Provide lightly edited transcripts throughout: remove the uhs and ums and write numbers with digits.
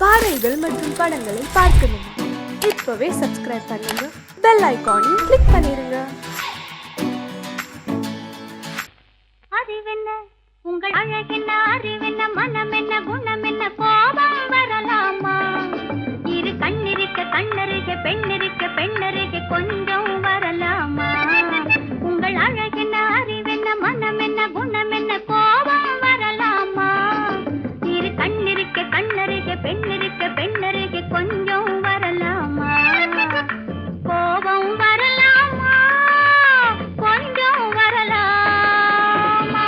பாடல்கள் மற்றும் படங்களை பார்க்கணுமா? இப்பவே சப்ஸ்கிரைப் பண்ணுங்க, பெல் ஐகானையும் கிளிக் பண்ணிருங்க. அறிவென்ன உங்கள் அழகென்ன, அறிவென்ன மனம் என்ன, குணம் என்ன, கோபம் வரலாமா? இரு கண்ணிருக்க கண்ணருக, பெண்ணருக பெண்ணருக கொஞ்சம் வரலாமா? உங்கள் அழகென்ன, அறிவென்ன மனம் என்ன, குணம் என்ன, கோபம் வரலாமா? இரு கண்ணிருக்க கண்ணருக, பெண்ணருக பெண்ணருக கொஞ்சம் வரலாமா? கோபம் வரலாமா? கொஞ்சம் வரலாமா?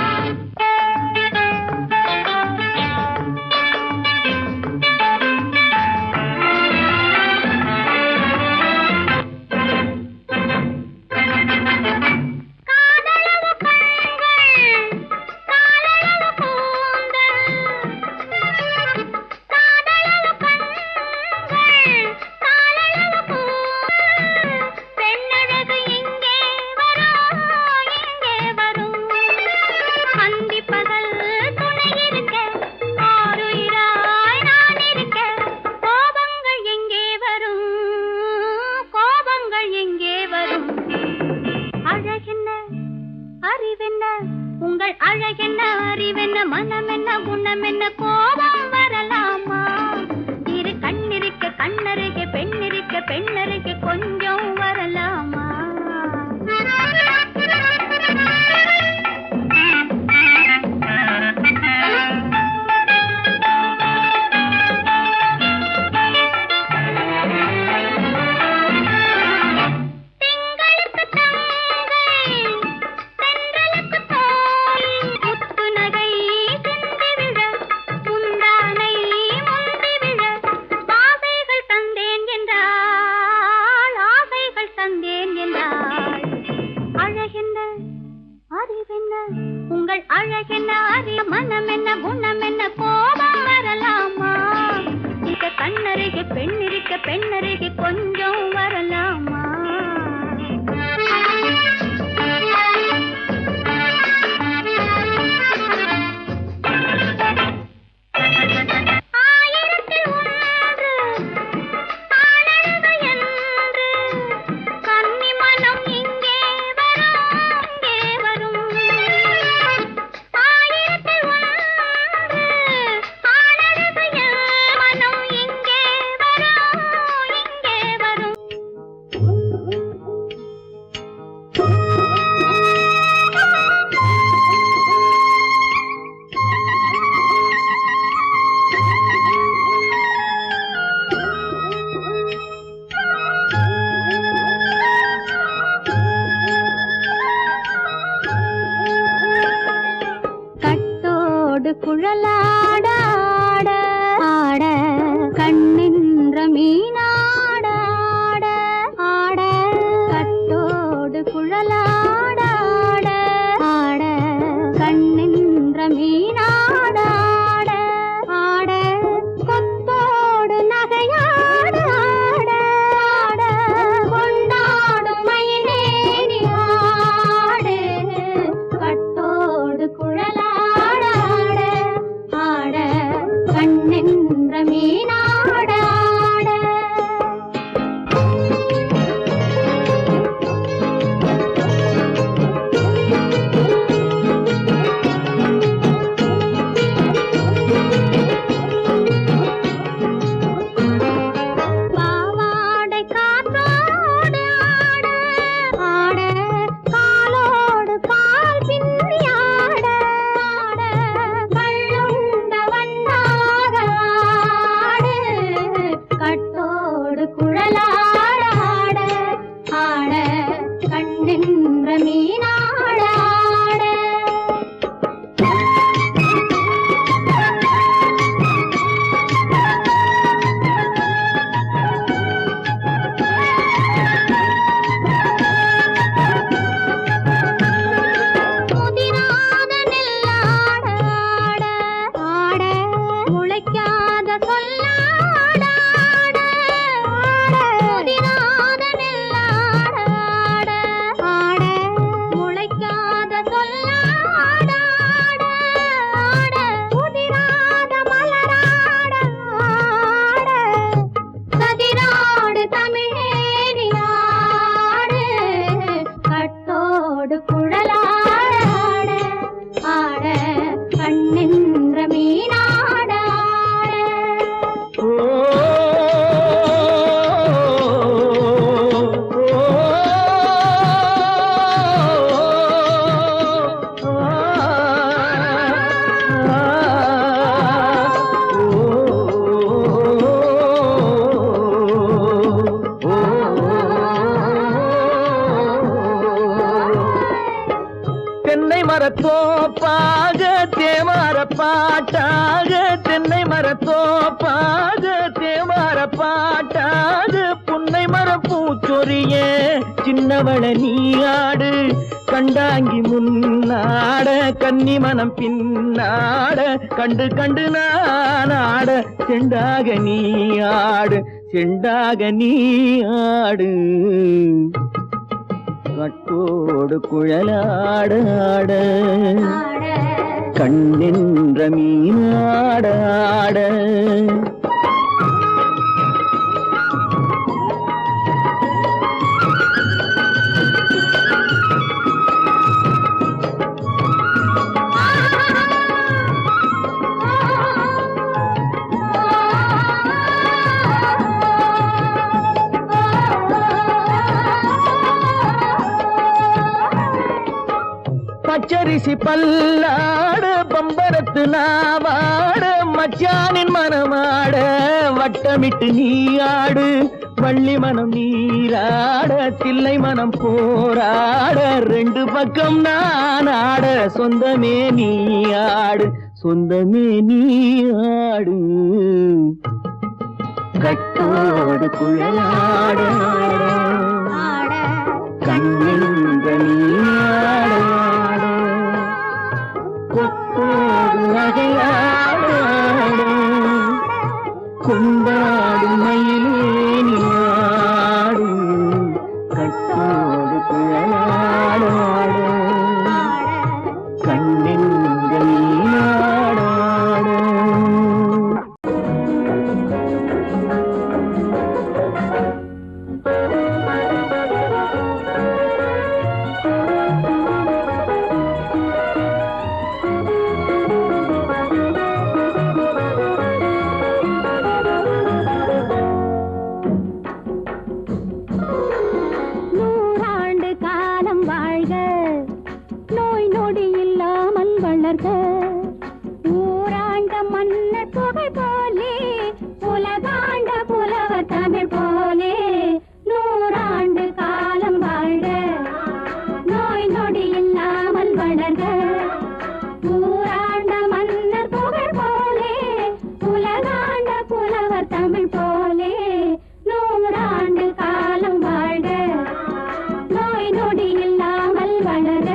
உங்கள் அழகென்ன, அறிவென்ன மனம் என்ன, குணம் என்ன, கோபம் வரலாமா? இரு கண்ணிருக்க கண்ணருக, பெண்ணிருக்க பெண்ணருக கொஞ்சம் வரலாமா? உங்கள் அழகென்ன, அறிய மனம் என்ன, குணம் என்ன, கோபம் வரலாமா? இக கண்ணருக பெண்ணிருக்க பெண்ணருக கொஞ்சம் வரலாமா? இங்கே தோப்பாக தேவார பாட்டாக தென்னை மரத்தோப்பாக தேவார பாட்டாக புன்னை மர பூச்சொரிய சின்னவள நீயாடு கண்டாங்கி முன்னாட கன்னி மனம் பின்னாட கண்டு கண்டு நானாட செண்டாக நீயாடு செண்டாக நீயாடு கட்டோடு குழலாடாட கண்ணின்ற மீனாடாட பச்சரிசி பல்லாட பம்பரத்து நாவாட மச்சானின் மனமாட வட்டமிட்டு நீயாடு வள்ளி மனம் நீராட தில்லை மனம் போராட ரெண்டு பக்கம் நானாட சொந்தமே நீயாடு சொந்தமே நீயாடு கட்டோடு குழலாட கண்ணின்ற நீயாட கொத்தோடு நகையாட கொண்டாடு மயிலேனியாடு கட்டோடு குழலாட கண்ணின்ற நீயாட ஊராண்ட மன்னர் புகழ் போலே உலகாண்ட புலவர் தமிழ் போலே நூறாண்டு காலம் வாழ்க நோய் நொடி இல்லாமல் வளர்க ஊராண்ட மன்னர் புகழ் போலே உலகாண்ட புலவர் தமிழ் போலே நூறாண்டு காலம் வாழ்க நோய் நொடி இல்லாமல் வளர்க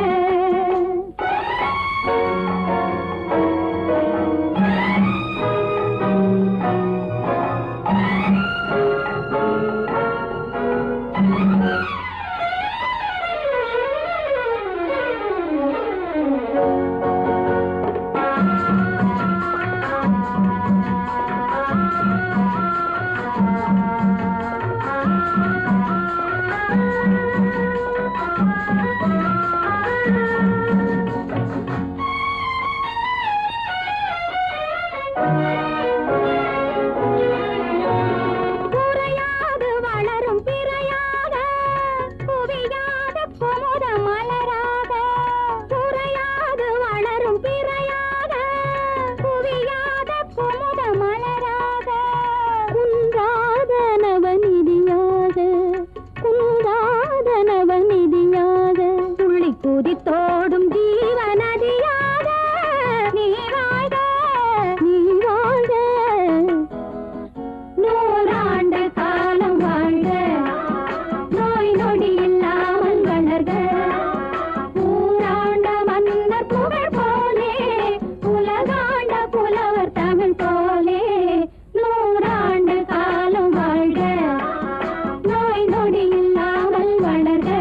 தோடும் ஜீவநதியாக நீ வாழ்க நீ வாழ்க நூறாண்டு காலம் வாழ்க நோய் நொடி இல்லாமல் வளர்க ஊராண்ட மன்னர் புகழ் போலே உலகாண்ட புலவர் தமிழ் போலே நூறாண்டு காலம் வாழ்க நோய் நொடி இல்லாமல் வளர்க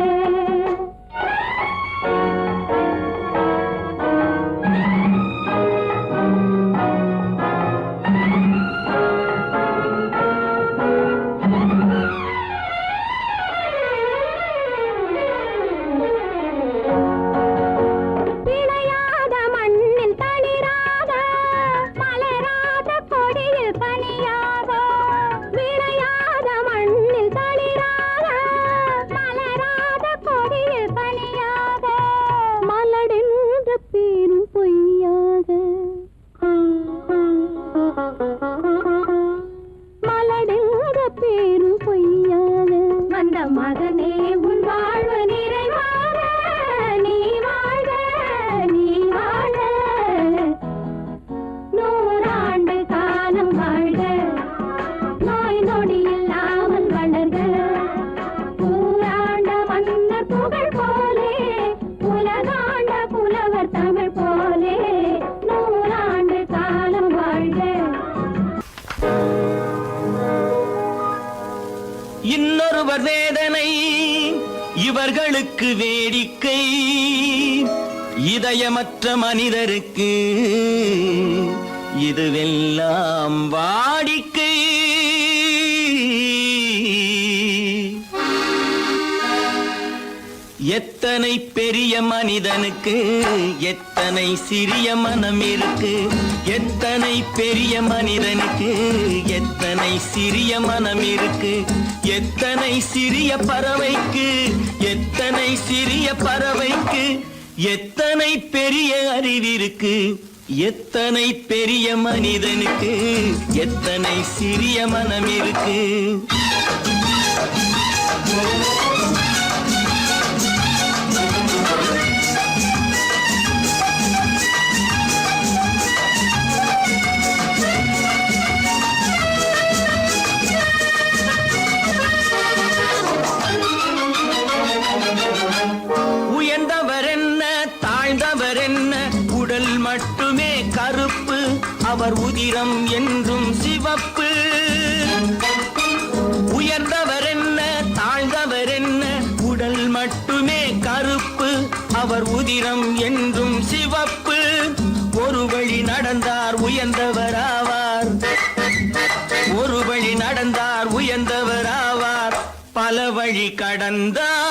மகனே உன் வாழ்வு நிறைவாக நீ வாழ்க நீ இன்னொருவர் வேதனை இவர்களுக்கு வேடிக்கை, இதயமற்ற மனிதருக்கு இதுவெல்லாம் வாடிக்கை. எத்தனை பெரிய மனிதனுக்கு எத்தனை சிறிய மனம் இருக்கு, எத்தனை பெரிய மனிதனுக்கு எத்தனை சிறிய மனம் இருக்கு, எத்தனை சிறிய பறவைக்கு எத்தனை சிறிய பறவைக்கு எத்தனை பெரிய அறிவிருக்கு, எத்தனை பெரிய மனிதனுக்கு எத்தனை சிறிய மனம் இருக்கு. உயர்ந்தவர் என்ன தாழ்ந்தவர் என்ன, உடல் மட்டுமே கருப்பு, அவர் உதிரம் என்றும் சிவப்பு. உயர்ந்தவர் என்ன தாழ்ந்தவர் என்ன, உடல் மட்டுமே கருப்பு, அவர் உதிரம் என்றும் சிவப்பு. ஒரு வழி நடந்தார் உயர்ந்தவராவார், ஒரு வழி நடந்தார் உயர்ந்தவராவார், பல வழி கடந்தார்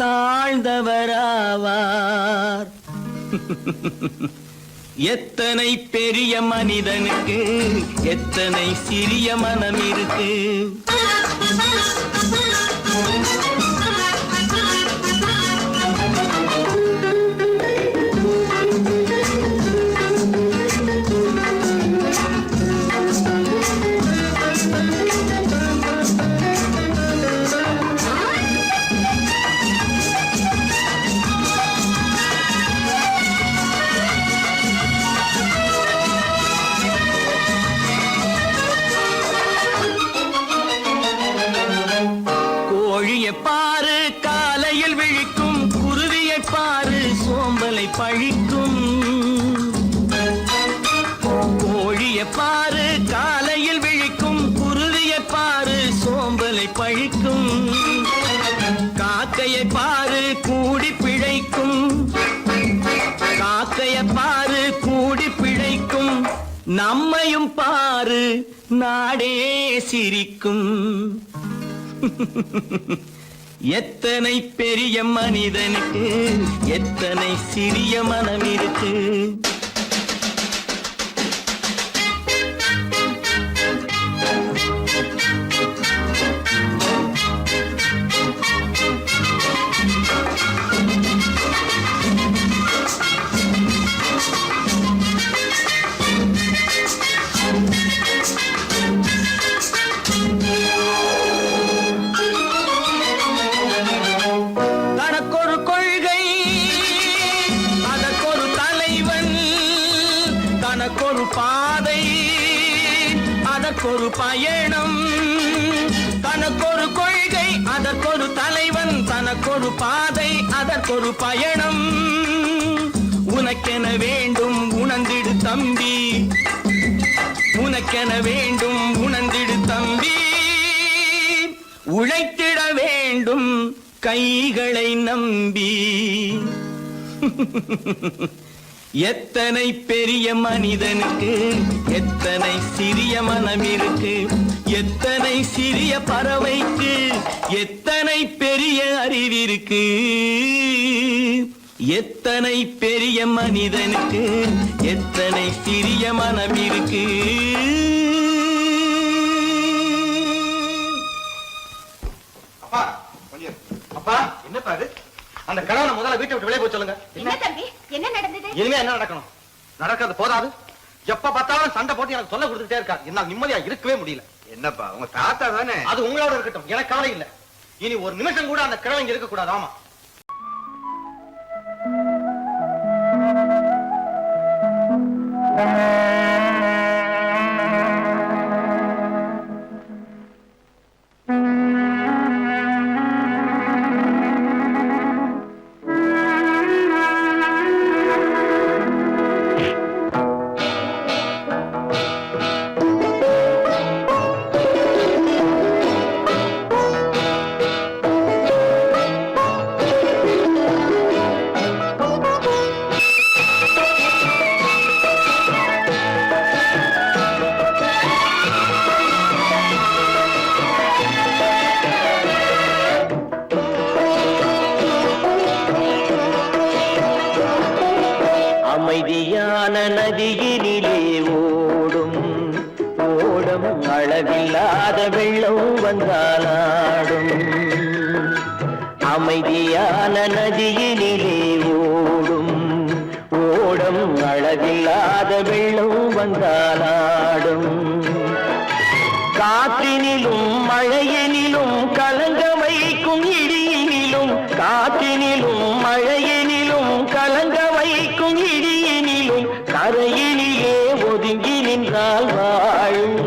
தாழ்ந்தவராவார். எத்தனை பெரிய மனிதனுக்கு எத்தனை சிறிய மனம் இருக்கு. கோழியை பாரு காலையில் விழிக்கும், குருவியை பாரு சோம்பலை பழிக்கும். கோழியை பாரு காலையில் விழிக்கும், குருவியை பாரு சோம்பலை பழிக்கும். காக்கையை பாரு கூடி பிழைக்கும், காக்கையை பாரு கூடி பிழைக்கும். நம்மையும் பாரு நாடே சிரிக்கும். எத்தனை பெரிய மனிதனுக்கு எத்தனை சிறிய மனம் இருக்கு. தனக்கொரு கொள்கை அதற்கொரு தலைவன், தனக்கொரு பாதை அதற்கொரு பயணம். தனக்கொரு கொள்கை அதற்கொரு தலைவன், தனக்கொரு பாதை அதற்கொரு பயணம். உனக்கென வேண்டும் உணர்ந்திடு தம்பி, உனக்கென வேண்டும் உணர்ந்திடு தம்பி. உழைத்திட வேண்டும் கைகளை நம்பி. எத்தனை பெரிய மனிதனுக்கு எத்தனை சிறிய மனம் இருக்கு, எத்தனை சிறிய பறவைக்கு எத்தனை பெரிய அறிவிருக்கு, எத்தனை பெரிய மனிதனுக்கு எத்தனை சிறிய மனம் இருக்கு. அப்பா கொஞ்சம் அப்பா என்னப்பா இது? அந்த கணவனை முதல்ல வீட்டை விட்டு வெளியே போய் சொல்லுங்க. என்ன தம்பி என்ன நடந்தது? இனிமே என்ன நடக்கணும்? நடக்கிறது போதாது, எப்ப பார்த்தாலும் சண்டை போட்டு எனக்கு சொல்ல கொடுத்துட்டே இருக்கா. என்னால நிம்மதியா இருக்கவே முடியல. என்னப்பா உங்க தாத்தா தானே? அது உங்களோட இருக்கட்டும், எனக்கு கவலை இல்ல. இனி ஒரு நிமிஷம் கூட அந்த கிழவன் இங்க இருக்க கூடாது. ஆமா ஓடம் அளவில்லாத வெள்ளம் வந்தாலாடும் அமைதியான நதியினிலே ஓடும் ஓடம் அளவில்லாத வெள்ளம் வந்தாலாடும் காற்றினிலும் மழையினிலும் கலங்க வைக்கும் இடியினிலும் காற்றினிலும் மழையினிலும் கலங்க வைக்கும் இடியினிலும் கரையினிலே ஒதுங்கி நின்றால் வாழும்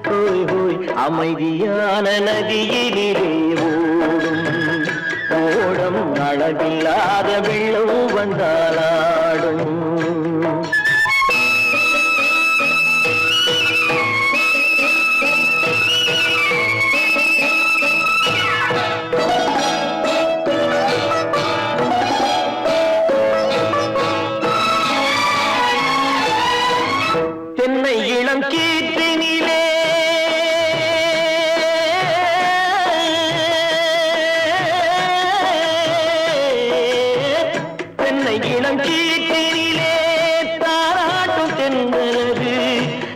ஹோய் ஹோய் அமைதியான நதியினிலே ஓடும் ஓடம் அளவில்லாத வெள்ளம் வந்தாலாடும் தென்னை இளம் கீற்றினிலே தென்னை இளம் கீற்றினிலே தாராட்டும் தென்றலது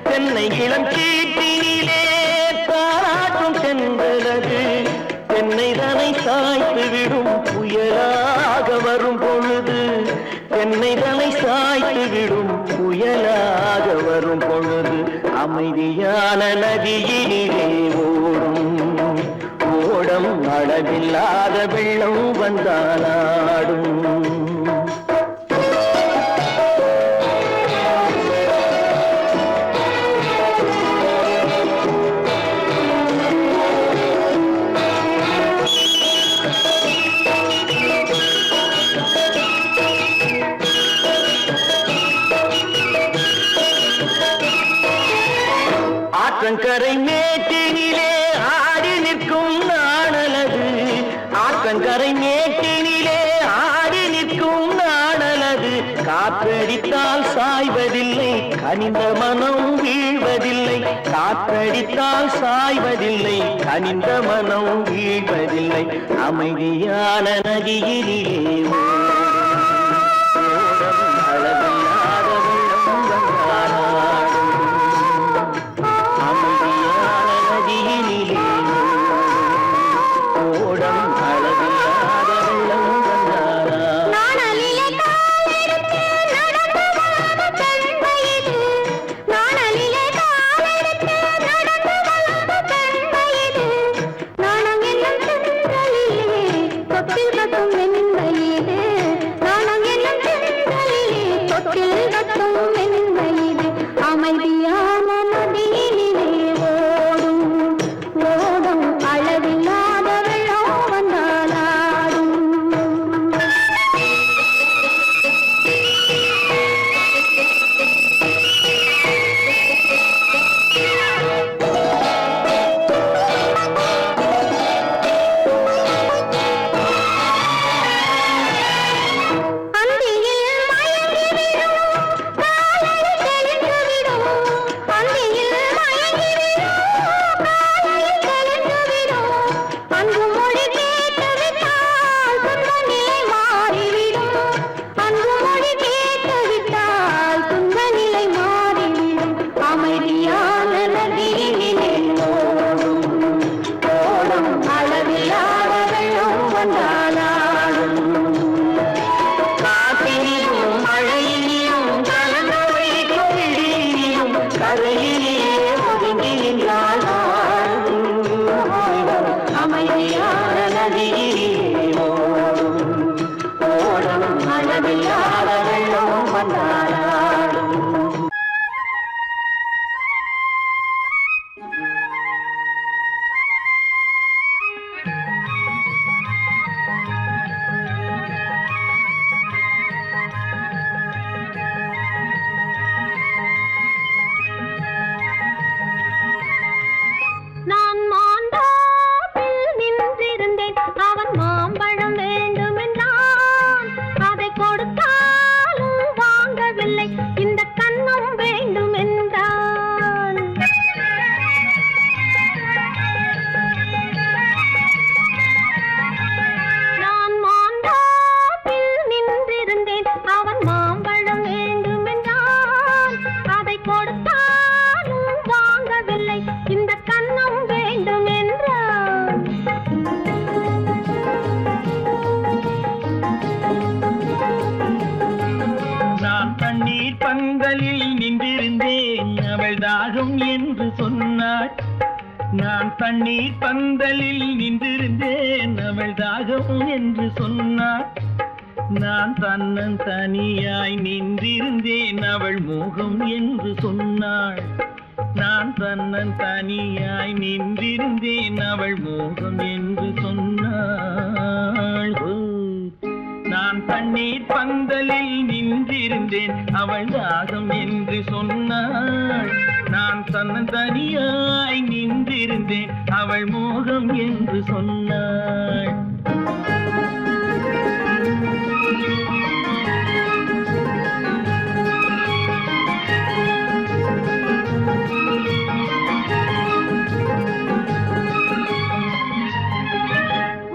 தென்னை இளம் கீற்றினிலே தாராட்டும் தென்றலது தென்னை தனை சாய்த்து விடும் புயலாக வரும் பொழுது தென்னை தனை சாய்த்து விடும் புயலாக வரும் பொழுது அமைதியான நதியினிலே ஓடும் ஓடம் அளவில்லாத வெள்ளம் வந்தாலாடும் ஆற்றங்கரை மேட்டினிலே ஆடி நிற்கும் நாணலது ஆற்றங்கரை மேட்டினிலே ஆடி நிற்கும் நாணலது காற்றடித்தால் சாய்வதில்லை கனிந்த மனம் வீழ்வதில்லை காற்றடித்தால் சாய்வதில்லை கனிந்த மனம் வீழ்வதில்லை அமைதியான நதியினிலே ஓடும் அளவில்லாத வெள்ளம் வந்தாலாடும் அமைதியான நதியினிலே ஓடம் அளவில்லாத வெள்ளம் வந்தாலாடும் நாணலிலே காலெடுத்து நடந்து வளர்ந்த பெண்மையிது நாணலிலே காலெடுத்து நடந்து வளர்ந்த பெண்மையிது நாணம் என்னும் தென்றலிலே தொட்டில் கட்டும் மென்மையிது நாணம் என்னும் தென்றலிலே தொட்டில் கட்டும் மென்மையிது அமைதியான நதியினிலே ஓடும் ஓடும் அளவில்லாத வெள்ளம் வந்தாலாடும் அந்தியில் மயங்கிவிடும் காலையில் தெளிந்துவிடும் அந்தியில் மயங்கிவிடும் காலையில் தெளிந்துவிடும் அன்பு மொழி கேட்டுவிட்டால் துன்ப நிலை மாறிவிடும் அன்பு மொழி கேட்டுவிட்டால் துன்ப நிலை மாறிவிடும் அமைதியான நதியினிலே ஓடும் ஓடும் அளவில்லாத வெள்ளம் வந்தாலாடும் காற்றினிலும் மழையினிலும் கலந்த வைக்கும் இடியினிலும் கரையிலே ஒதுங்கி நின்றால் அமைதியான நதியிலே ஓடும் ஓடும் அளவில்லாத வெள்ளம் வந்தாலாடும் நான் மாந்தோப்பில் நின்றிருந்தேன் அவன் மாம்பழம் வேண்டுமென்றான் அதை கொடுத்தாலும் வாங்கவில்லை இந்த கன்னம் வேண்டும் என்றான் வாங்கவில்லை, இந்த கன்னம் வேண்டும் என்றான். நான் தண்ணீர் பந்தலில் நின்றிருந்தேன், அவள் தாகம் என்று சொன்னாள். நான் தண்ணீர் பந்தலில் நின்றிருந்தேன், அவள் தாகம் என்று சொன்னாள். நான் தன்னன் தனியாய் நின்றிருந்தேன், அவள் மோகம் என்று சொன்னாள். நான் தன்னன் தனியாய் நின்றிருந்தேன், அவள் மோகம் என்று சொன்னாள். நான் தண்ணீர் பந்தலில் நின்றிருந்தேன், அவள் தாகம் என்று சொன்னாள். நான் தன்னன் தனியாய் நின்றிருந்தேன், அவள் மோகம் என்று சொன்னாள்.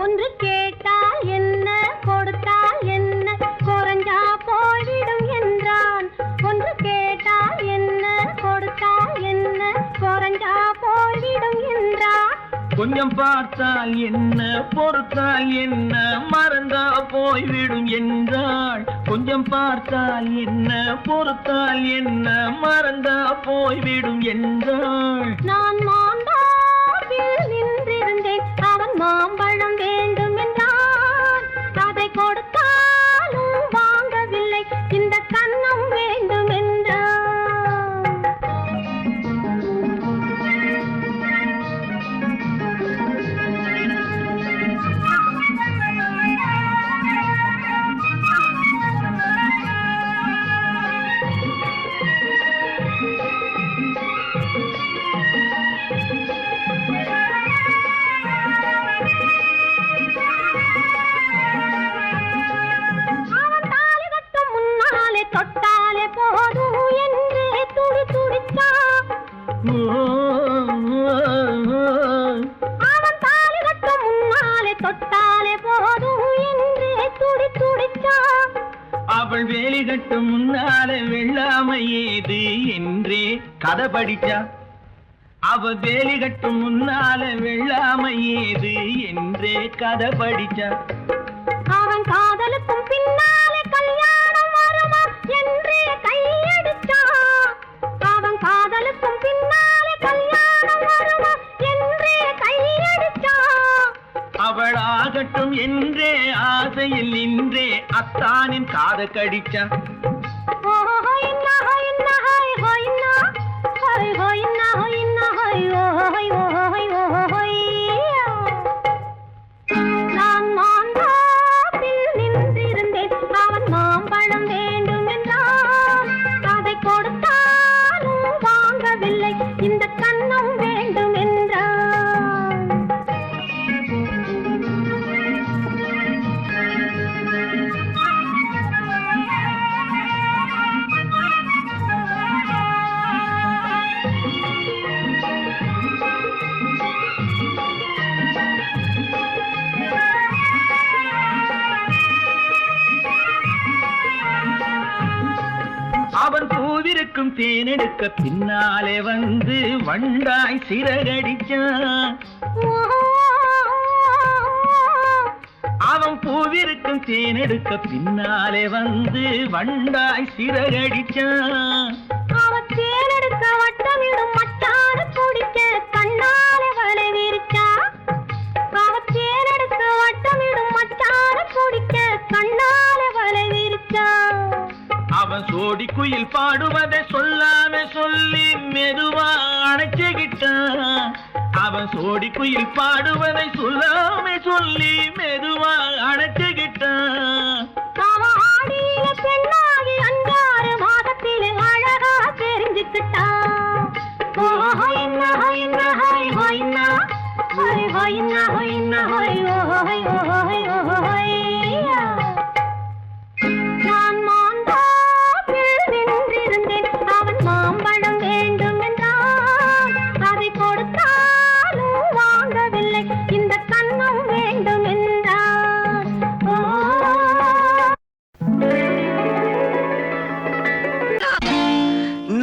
ஒன்று கேட்டால் என்ன, கொடுத்தால் என்ன, குறைஞ்சா போய்விடும் என்றான். ஒன்று கேட்டால் என்ன, கொடுத்தால் என்ன, குறைஞ்சா போய்விடும் என்றான். கொஞ்சம் பார்த்தால் என்ன, பொறுத்தால் என்ன, மறந்தா போய்விடும் என்றாள். கொஞ்சம் பார்த்தால் என்ன, பொறுத்தால் என்ன, மறந்தா போய்விடும் என்றாள். நான் மாந்தாவில் நின்றிருந்தேன், அவன் மாம்பழம் வேண்டும் என்றான். அதை கொடுத்தாலும் வாங்கவில்லை, இந்த கன்னம் வேண்டும் என்றான். அவன் தாலி கட்டும் முன்னாலே தொட்டாலே போதும் என்றே துடி துடித்தான். அவன் தாலி கட்டும் முன்னாலே தொட்டாலே போதும் என்றே துடி துடித்தான். அவள் வேலி கட்டும் முன்னால வெள்ளாமை ஏது என்றே கதை படிச்சா. அவ வேலி கட்டும் முன்னால வெள்ளாமை ஏது என்றே கதை படிச்சா. அவன் காதலுக்கும் பின்னாலே கல்யாணம் வருமா என்றே கையடிச்சான். அவன் காதலுக்கும் பின்னாலே கல்யாணம் வருமா என்றே கையடிச்சான். அவள் ஆகட்டும் என்றே ஆசையில் நின்றே அத்தானின் காத கடிச்சா. நான் மாந்தாப்பில் நின்றிருந்தேன், அவன் மாம்பழம் வேண்டும் என்றான். அதை கொடுத்தாலும் வாங்கவில்லை, இந்த கன்னம் வேண்டும் என்றான். அவன் பூவிருக்கும் தேனெடுக்க பின்னாலே வந்து வண்டாய் சிறகடிச்சான். அவன் பூவிருக்கும் தேனெடுக்க பின்னாலே வந்து வண்டாய் சிறகடிச்சான். அவன் தேனெடுக்க வட்டமிடும் மட்டான குடிக்க கண்ணாலே வலை விரிச்சா. அவன் தேனெடுக்க வட்டமிடும் மட்டான குடிக்க கண்ணாலே வலை விரிச்சா. அவன் சோடி குயில் பாடுவதை சொல்லாம சொல்லி மெதுவா அணைச்சுக்கிட்டான். அவன் சோடி குயில் பாடுவதை சொல்லாம சொல்லி மெதுவா அணைச்சுக்கிட்டான். அவன் ஆடியில பெண்ணாகி 5-6 மாதத்திலே அழகா தெரிஞ்சுக்கிட்டான். நான் மாந்தாப்பில் நின்றிருந்தேன், அவன் மாம்பழம் வேண்டும் என்றான். அதை கொடுத்தாலும் வாங்கவில்லை, இந்த கன்னம் வேண்டும் என்றான்.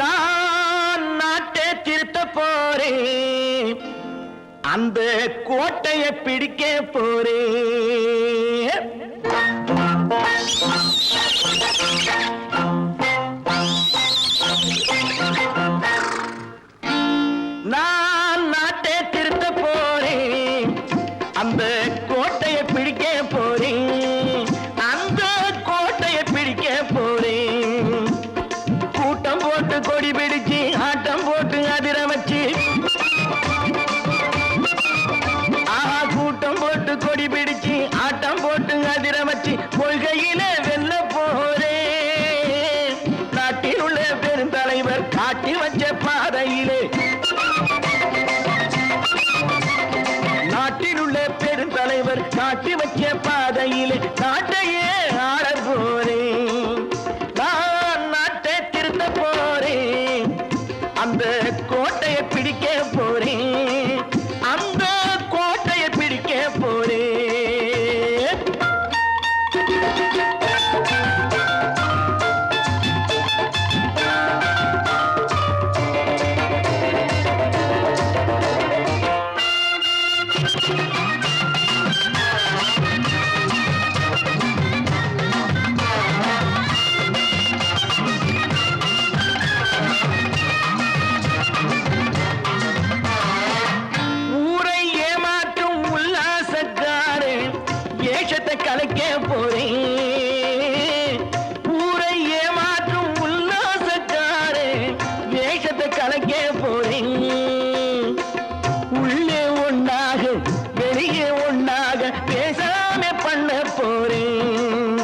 நான் நாட்டை திருத்த போறேன், அந்த கோட்டையை பிடிக்க போறேன். நான் நாட்டை திருத்த போறேன், அந்த கோட்டையை பிடிக்க போறேன், அந்த கோட்டையை பிடிக்க போறேன். கூட்டம் போட்டு கொடி பிடிச்சு ஆட்டம் போட்டு அதிர வச்சு, கூட்டம் போட்டு கொடி பிடிச்சு ஆட்டம் போட்டு அதிர வச்சு கொள்கையில வெல்ல போறேன். நாட்டில் உள்ள பெருந்தலைவர் காட்டி வச்ச பாதையிலே, நாட்டில் உள்ள பெருந்தலைவர் காட்டி வச்ச பாதையிலே நாட்டையே ஆள போறேன். நான் நாட்டை திருத்த போறேன், அந்த கோட்டையை பிடிக்க போறேன், அந்த கோட்டையை பிடிக்க போறேன். ஊரை ஏமாற்றும் உல்லாசக்காரன் ஏஷத்தை கலைக்க போறேன். ஊரை ஏமாற்றும் உல்லாசக்காரன் ஏஷத்தை கலைக்க போறேன். உள்ளே ஒண்ணாக வெளியே ஒண்ணாக பேசாம பண்ண போறேன்.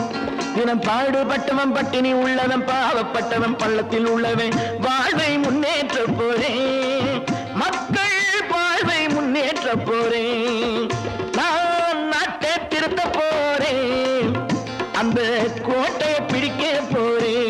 தினம் பாடுபட்டவன் பட்டினி உள்ளவன் பாவப்பட்டவன் பள்ளத்தில் உள்ளவன் வாழ்வை முன்னேற்ற போறேன். மக்கள் வாழ்வை முன்னேற்ற போறேன். நான் நாட்டை திருத்த போறேன், அந்த கோட்டையை பிடிக்க போறேன்.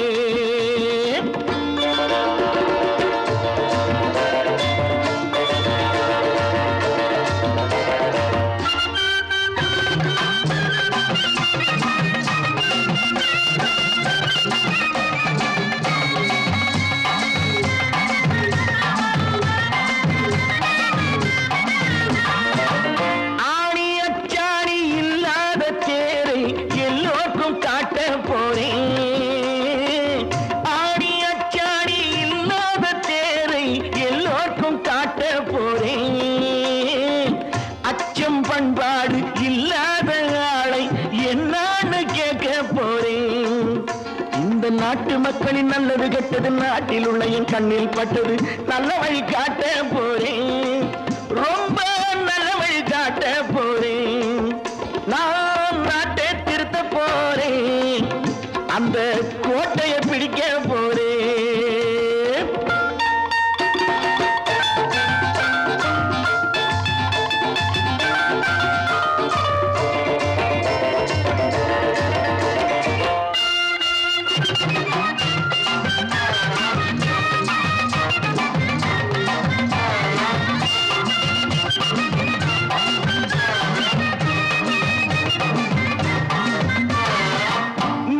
ஆணி அச்சாணி இல்லாத தேரை எல்லோருக்கும் காட்ட போறேன். ஆணி அச்சாணி இல்லாத தேரை எல்லோருக்கும் காட்ட போறேன். அச்சம் பண்பாடு இல்லாத ஆளை என்னான்னு கேட்க போறேன். இந்த நாட்டு மக்களின் நல்லது கெட்டது நாட்டில் உள்ள என் கண்ணில் பட்டது நல்ல வழி காட்ட போறேன். ரொம்ப நல்ல வழி காட்ட போறேன். நான் நாட்டை திருத்த போறேன், அந்த கோட்டையை பிடிக்க போறேன்.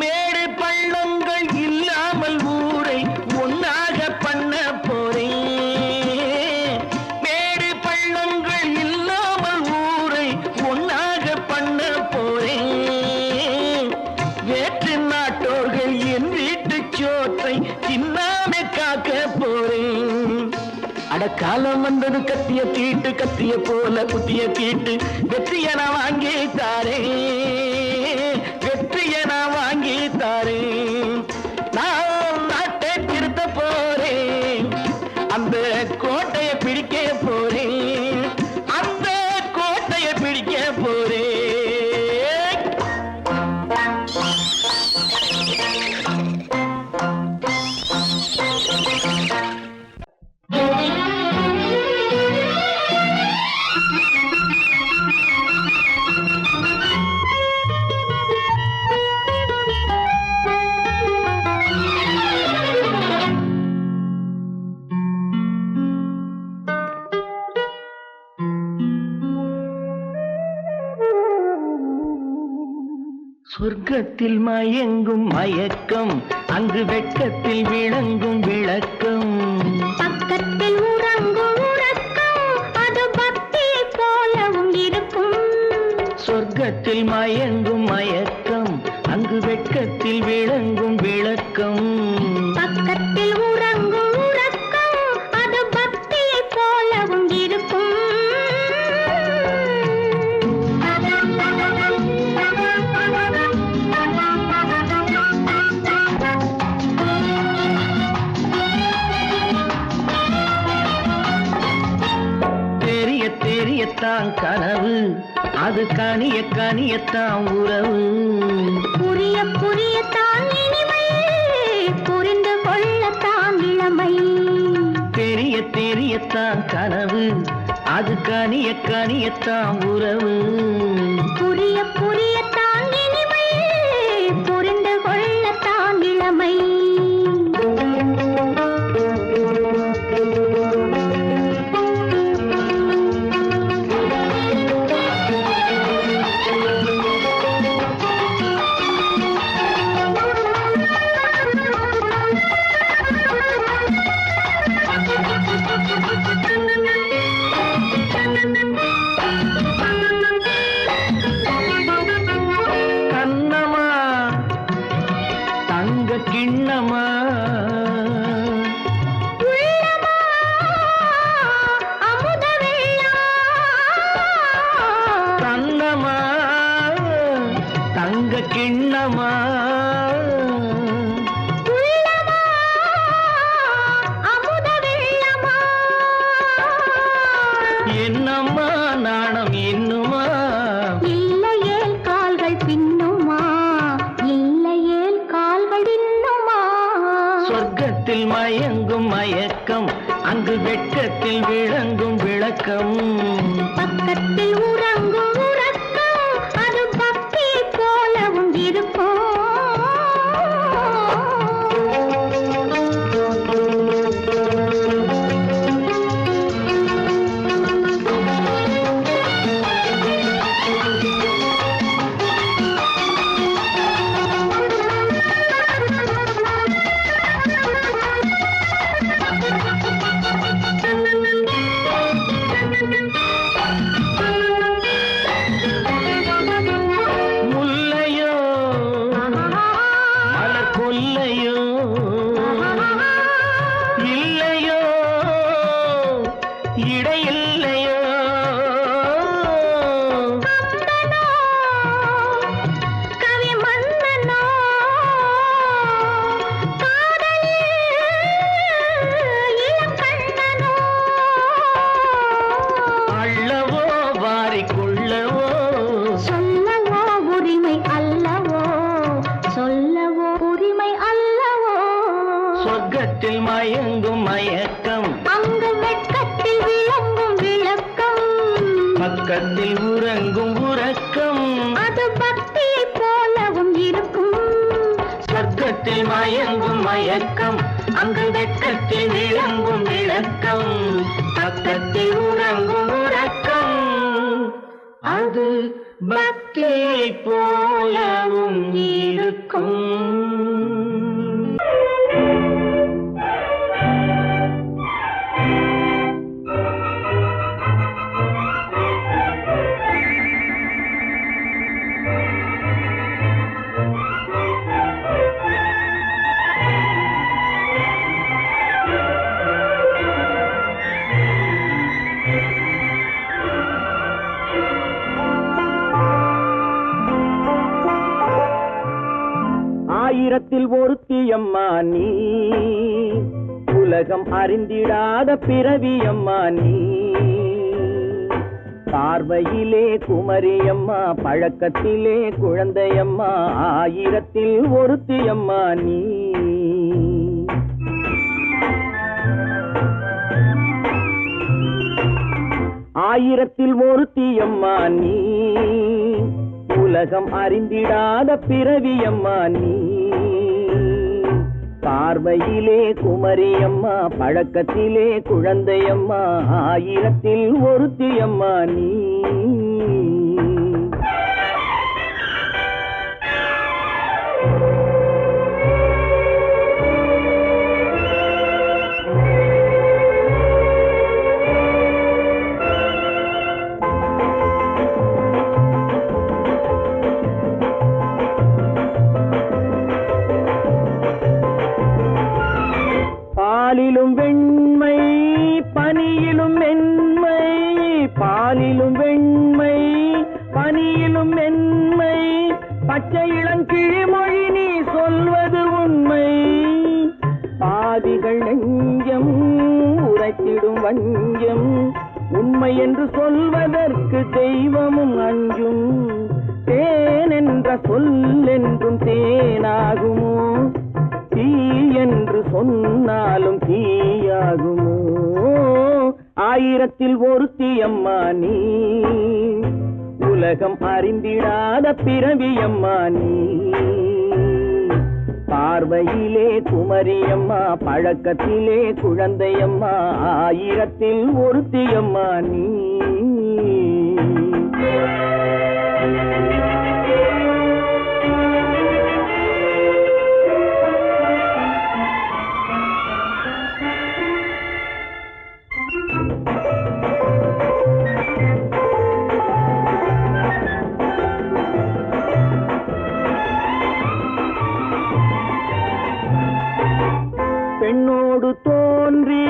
மேடு பள்ளங்கள் இல்லாமல் ஊரை ஒன்னாக பண்ண போறேன். மேடு பள்ளங்கள் இல்லாமல் ஊரை ஒன்னாக பண்ண போறேன். வேற்று நாட்டோர்கள் என் வீட்டு சோற்றை தின்னாம காக்க போறேன். அடக்காலம் வந்தது கத்திய தீட்டு, கத்திய போல குத்திய தீட்டு வெற்றிய நான் வாங்கி தாரேன், வெற்றிய நான் வாங்கி தாரேன். நான் நாட்டை திருத்த போறேன், அந்த கோட்டையை பிடிக்க போறேன், அந்த கோட்டையை பிடிக்க போறேன். சொர்க்கத்தில் மயங்கும் மயக்கம், அங்கு வெட்கத்தில் விளங்கும் விளக்கம். பக்கத்தில் உறங்கும் உறக்கம், அது பக்தியை சொர்க்கத்தில் மயங்கும் மயக்கம், அங்கு வெட்கத்தில் விளங்கும் விளக்கம். பக்கத்தில் உறங்கும் உறக்கம், அது பக்தியை போலவும் இருக்கும். தெரிய தெரியத்தான் கனவு, அது கனிய கனியத்தான் உறவு. புரிய புரியத்தான் இனிமை, புரிந்து கொள்ளத்தான் இளமை. தெரிய தெரியத்தான் கனவு, அது கனிய கனியத்தான் உறவு. புரிய புரியத்தான் இனிமை, புரிந்து கொள்ளத்தான் இளமை. கண்ணமா தங்க கிண்ணமா, உள்ளமா அமுத வெள்ளம். கண்ணமா தங்க கிண்ணமா, உள்ளமா அமுத வெள்ளமா. என்னம்மா நாணம் என்னுமா, இல்லையேல் கால்கள் பின்னுமா, இல்லையேல் கால்கள் இன்னுமா. சொர்க்கத்தில் மயங்கும் மயக்கம், அங்கு வெட்கத்தில் விளங்கும் விளக்கம். பக்கத்தில் உறங்கும் உறக்கம், அது பக்தியை போலவும் இருக்கும். முல்லையோ மலர் கொல்லையோ, இல்லையோ இடையில்லையோ. கவி மன்னனோ, காதலில் இளங்கண்ணனோ. அள்ளவோ வாரிக்கொள்ளவோ, சொல்லவோ உரிமை அல்லவோ, சொல்லவோ உரிமை அல்லவோ. சொர்க்கத்தில் மயங்கும் மயக்கம், அங்கு வெட்கத்தில் விளங்கும் விளக்கம். பக்கத்தில் உறங்கும் உறக்கம். அது பக்தியை போலவும் இருக்கும். சொர்க்கத்தில் மயங்கும் மயக்கம், அங்கு வெட்கத்தில் விளங்கும் விளக்கம். பக்கத்தில் உறங்கும் உறக்கம், அது பக்தியை போலவும் இருக்கும். ஆயிரத்தில் ஒருத்தியம்மா நீ, உலகம் அறிந்திடாத பிறவியம்மா நீ. பார்வையிலே குமரியம்மா, பழக்கத்திலே குழந்தையம்மா. ஆயிரத்தில் ஒருத்தியம்மா நீ. ஆயிரத்தில் ஒருத்தியம்மா நீ, உலகம் அறிந்திடாத பிறவியம்மா நீ. பார்வையிலே குமரியம்மா, பழக்கத்திலே குழந்தையம்மா. ஆயிரத்தில் ஒருத்தியம்மா நீ. பாலிலும் வெண்மை பனியிலும் மென்மை பச்சை இளங்கிழிமொழி நீ சொல்வது உண்மை பாதிகள் நெஞ்சம் உரைத்திடும் வஞ்சம் உண்மை என்று சொல்வதற்கு தெய்வமும் அஞ்சும் தேன் என்ற சொல் என்றும் தேனாகுமோ தீ என்று சொன்னாலும் தீயாகுமோ ஆயிரத்தில் ஒருத்தி அம்மா நீ உலகம் அறிந்திடாத பிறவியம்மா நீ பார்வையிலே குமரியம்மா பழக்கத்திலே குழந்தையம்மா ஆயிரத்தில் ஒருத்தியம்மா நீ பெண்ணோடு தோன்றி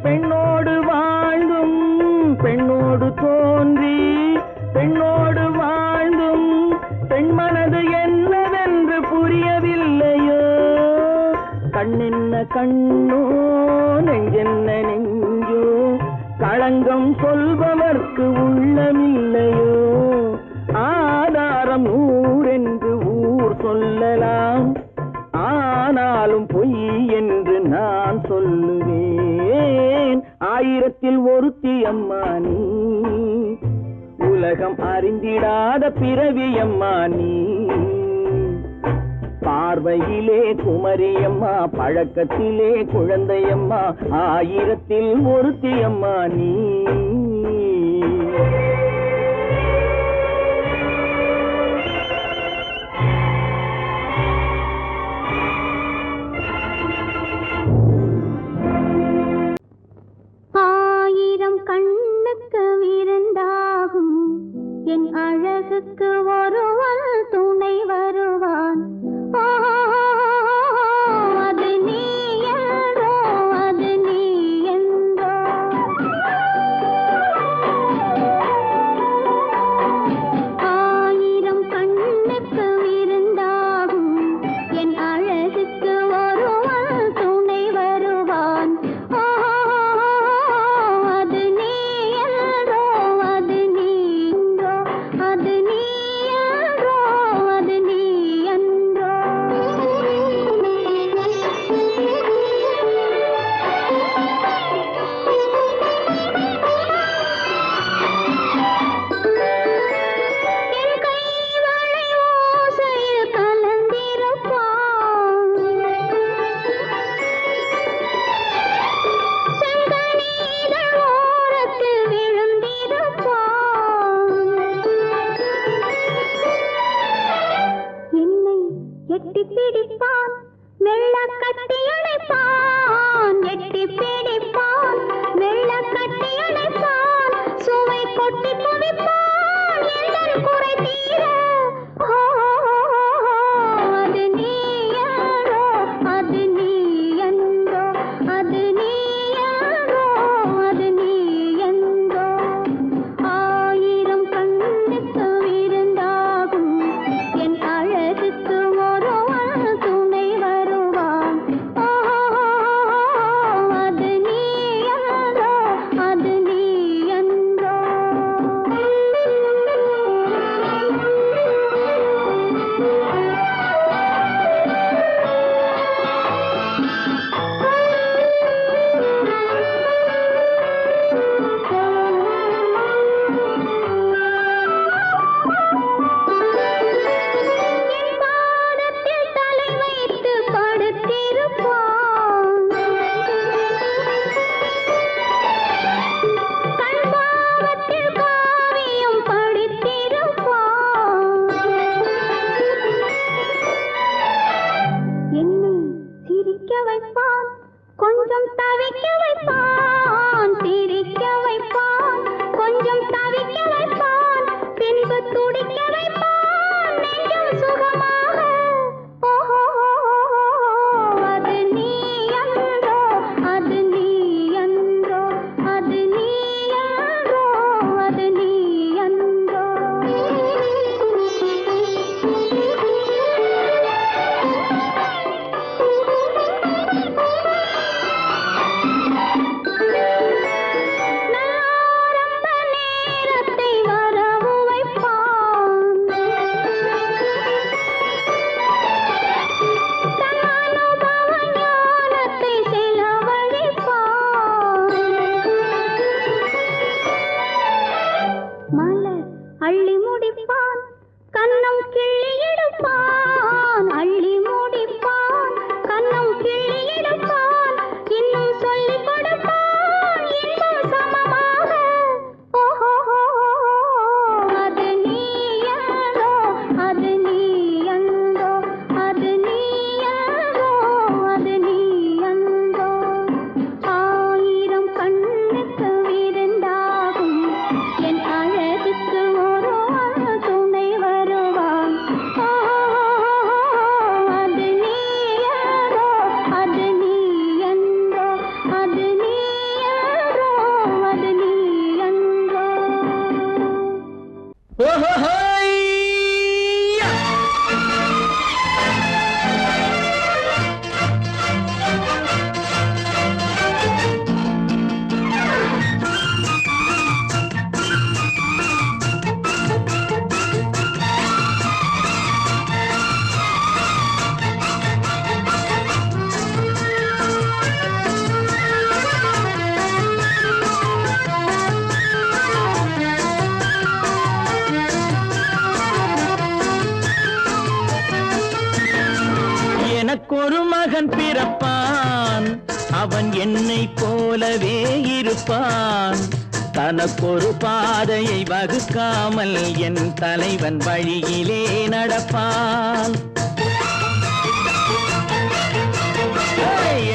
பெண்ணோடு வாழ்ந்தும் பெண்ணோடு தோன்றி பெண்ணோடு வாழ்ந்தும் பெண் மனது என்னவென்று புரியவில்லையோ கண்ணென்ன கண்ணோ நெஞ்சென்ன நெஞ்சோ களங்கம் சொல்பவர்க்கு உள்ளமில்லையோ ஆதாரம் ஊரென்று ஊர் சொல்லலாம் ஆனாலும் பொய் என்று நான் சொல்லுவேன் ஆயிரத்தில் ஒருத்தி அம்மா நீ உலகம் அறிந்திடாத பிறவி அம்மா நீ பார்வையிலே குமரியம்மா பழக்கத்திலே குழந்தையம்மா ஆயிரத்தில் ஒருத்தி அம்மா நீ கண்ணுக்கு விருந்தாகும் என் அழகுக்கு ஒருவன் துணை வருவான் அது நீ என்றோ அது நீ என்றோ ஆயிரம் கண்ணுக்கு விருந்தாகும் என் அழகுக்கு ஒருவன் துணை வருவான் அள்ளி முடிப்பான் கன்னம் கிள்ளி எடுப்பான் அள்ளி முடிப்பான் கன்னம் கிள்ளி எடுப்பான் இன்னும் சொல்லிக் கொடுப்பான் இன்னும் சமமாக ஓஹோ அது நீ யாரோ அது நீ அந்தோ அது நீ யாரோ அது நீ அந்தோ ஆயிரம் கண்ணுக்கு விருந்தாகும் என் அழகுக்கு ஒரு துணை வருவான் அது நீ யாரோ அது நீ அந்தோ அது நீ யாரோ அது நீ அந்தோ ஓஹோஹோய்யா! எனக்கொரு மகன் பிறப்பான் அவன் என்னை போலவே இருப்பான் தனக்கொரு பாதையை வகுக்காமல் என் தலைவன் வழியிலே நடப்பான்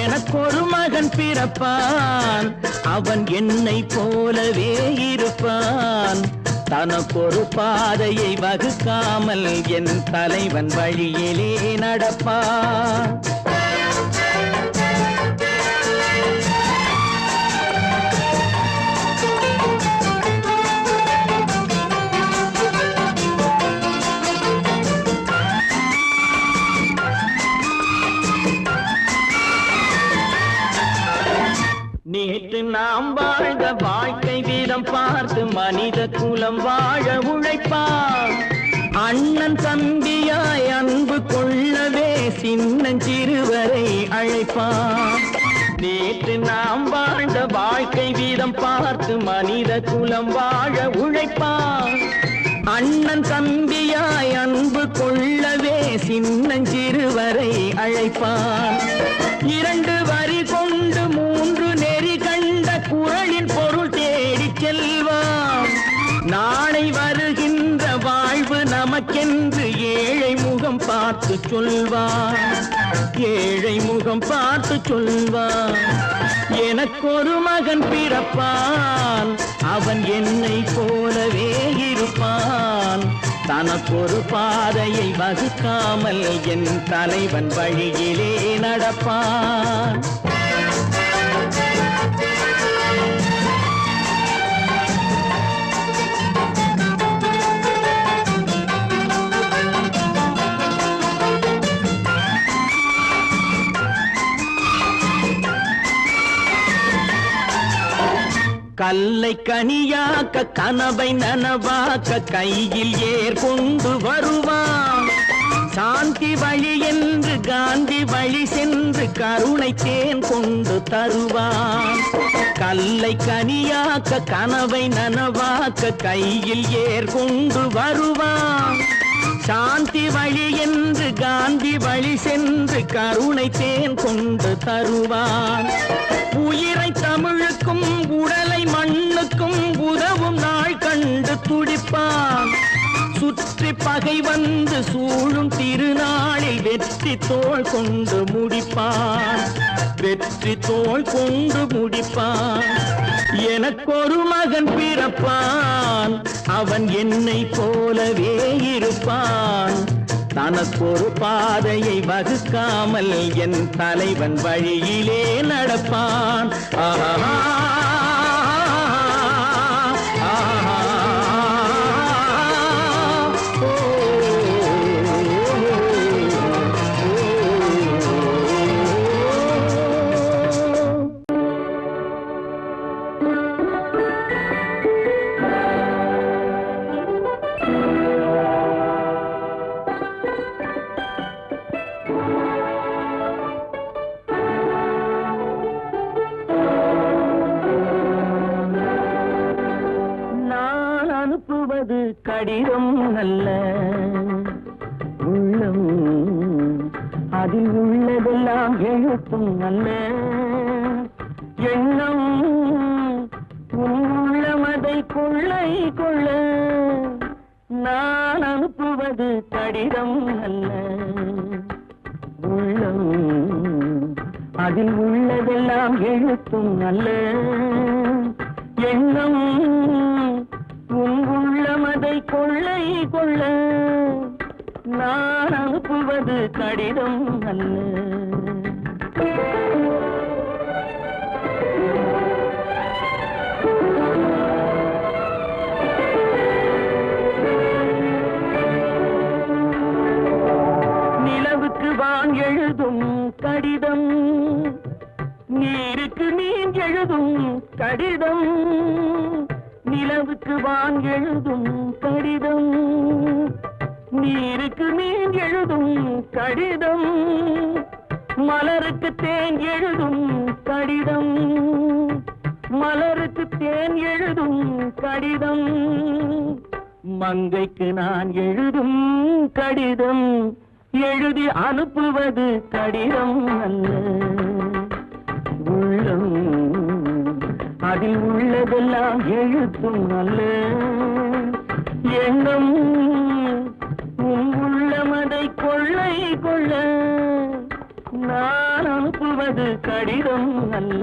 எனக்கொரு மகன் பிறப்பான் அவன் என்னை போலவே இருப்பான் தனக்கொரு பாதையை வகுக்காமல் என் தலைவன் வழியிலே நடப்பான் நேற்று நாம் வாழ்ந்த வாழ்க்கை வீதம் பார்த்து மனித குலம் வாழ உழைப்பான் அண்ணன் தம்பியாய் அன்பு கொள்ளவே சின்னஞ்சிறுவரை அழைப்பான் நேற்று நாம் வாழ்ந்த வாழ்க்கை வீதம் பார்த்து மனித குலம் வாழ உழைப்பான் அண்ணன் தம்பியாய் அன்பு கொள்ளவே சின்னஞ்சிறுவரை அழைப்பான் இரண்டு வரி கொண்டு மூன்று நெறி கண்ட குறளின் பொருள் தேடிச் செல்வான் நாளை வருகின்ற வாழ்வு நமக்கென்று ஏழை முகம் பார்த்து சொல்வான் ஏழை முகம் பார்த்து சொல்வான் எனக்கொரு மகன் பிறப்பான் அவன் என்னை போலவே இருப்பான் தனக்கொரு பாதையை வகுக்காமல் என் தலைவன் வழியிலே நடப்பான் கல்லை கனியாக்க கனவை நனவாக்க கையில் ஏற்கொண்டு வருவான் சாந்தி வழி என்று காந்தி வழி சென்று கருணை தேன் கொண்டு தருவான் கல்லை கனியாக்க கனவை நனவாக்க கையில் ஏற்கொண்டு வருவான் சாந்தி வழி என்று காந்தி வழி சென்று கருணை தேன் கொண்டு தருவான் உயிரை தமிழுக்கும் உடலை மண்ணுக்கும் உதவும் நாள் கண்டு துடிப்பான் சுற்றி பகை வந்து சூழும் திருநாளில் வெற்றி தோள் கொண்டு முடிப்பான் வெற்றி தோள் கொண்டு முடிப்பான் எனக்கொரு மகன் பிறப்பான் அவன் என்னை போலவே இருப்பான் தனக்கொரு பாதையை வகுக்காமல் என் தலைவன் வழியிலே நடப்பான் ஆஹா அனுப்புவது கடிதம் அல்ல உள்ளம் அதில் உள்ளதெல்லாம் எழுத்தும் அல்ல எண்ணம் உள்ளமதை கொள்ளை கொள்ள நான் அனுப்புவது கடிதம் அல்ல உள்ளம் அதில் உள்ளதெல்லாம் எழுத்தும் அல்ல எண்ணம் உள்ளமதை கொள்ளை கொள்ள நான் அனுப்புவது கடிதம் அல்ல நிலவுக்கு வான் எழுதும் கடிதம் நீருக்கு நீர் எழுதும் கடிதம் நிலவுக்கு வான் எழுதும் கடிதம் நீருக்கு நீர் எழுதும் கடிதம் மலருக்கு தேன் எழுதும் கடிதம் மலருக்கு தேன் எழுதும் கடிதம் மங்கைக்கு நான் எழுதும் கடிதம் எழுதி அனுப்புவது கடிதம் அல்ல உள்ளம் அதில் உள்ளதெல்லாம் எழுத்தும் அல்ல எண்ணம் உள்ளமதை கொள்ளை கொள்ள நான் அனுப்புவது கடிதம் அல்ல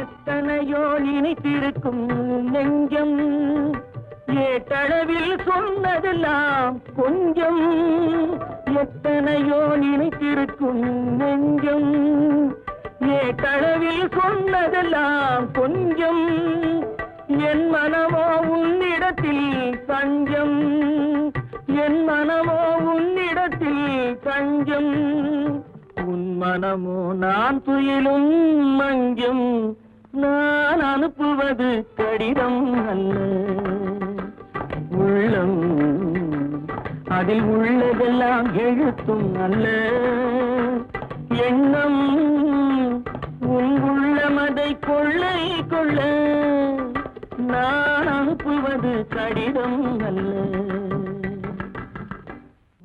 எத்தனையோ நினைத்திருக்கும் நெஞ்சம் ஏட்டளவில் சொன்னதெல்லாம் கொஞ்சம் எத்தனையோ நினைத்திருக்கும் நெஞ்சம் ஏட்டளவில் சொன்னதெல்லாம் கொஞ்சம் என் மனமோ உன்னிடத்தில் தஞ்சம் என் மனமோ உன்னிடத்தில் தஞ்சம் உன் மனமோ நான் துயிலும் மஞ்சம் நான் அனுப்புவது கடிதம் அல்ல உள்ளம் அதில் உள்ளதெல்லாம் எழுத்தும் அல்ல எண்ணம் உன் உள்ளமதை கொள்ளை கொள்ள நான் அனுப்புவது கடிதம் அல்ல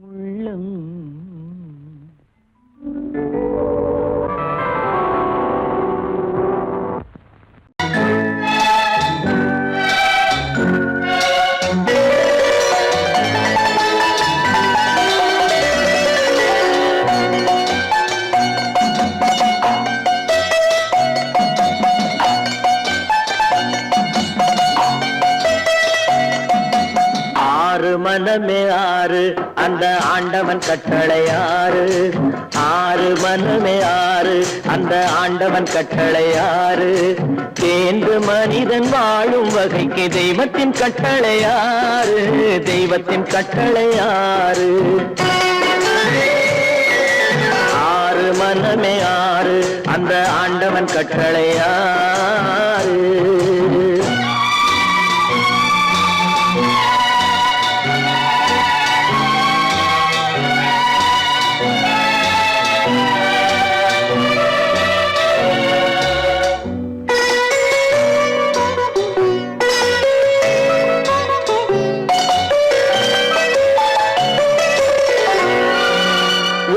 உள்ளம் மனமே ஆறு அந்த ஆண்டவன் கட்டளை ஆறு ஆறு மனமே ஆறு அந்த ஆண்டவன் கட்டளை ஆறு தேர்ந்து மனிதன் வாழும் வகைக்கு தெய்வத்தின் கட்டளை ஆறு தெய்வத்தின் கட்டளை ஆறு ஆறு மனமே ஆறு அந்த ஆண்டவன் கட்டளை ஆறு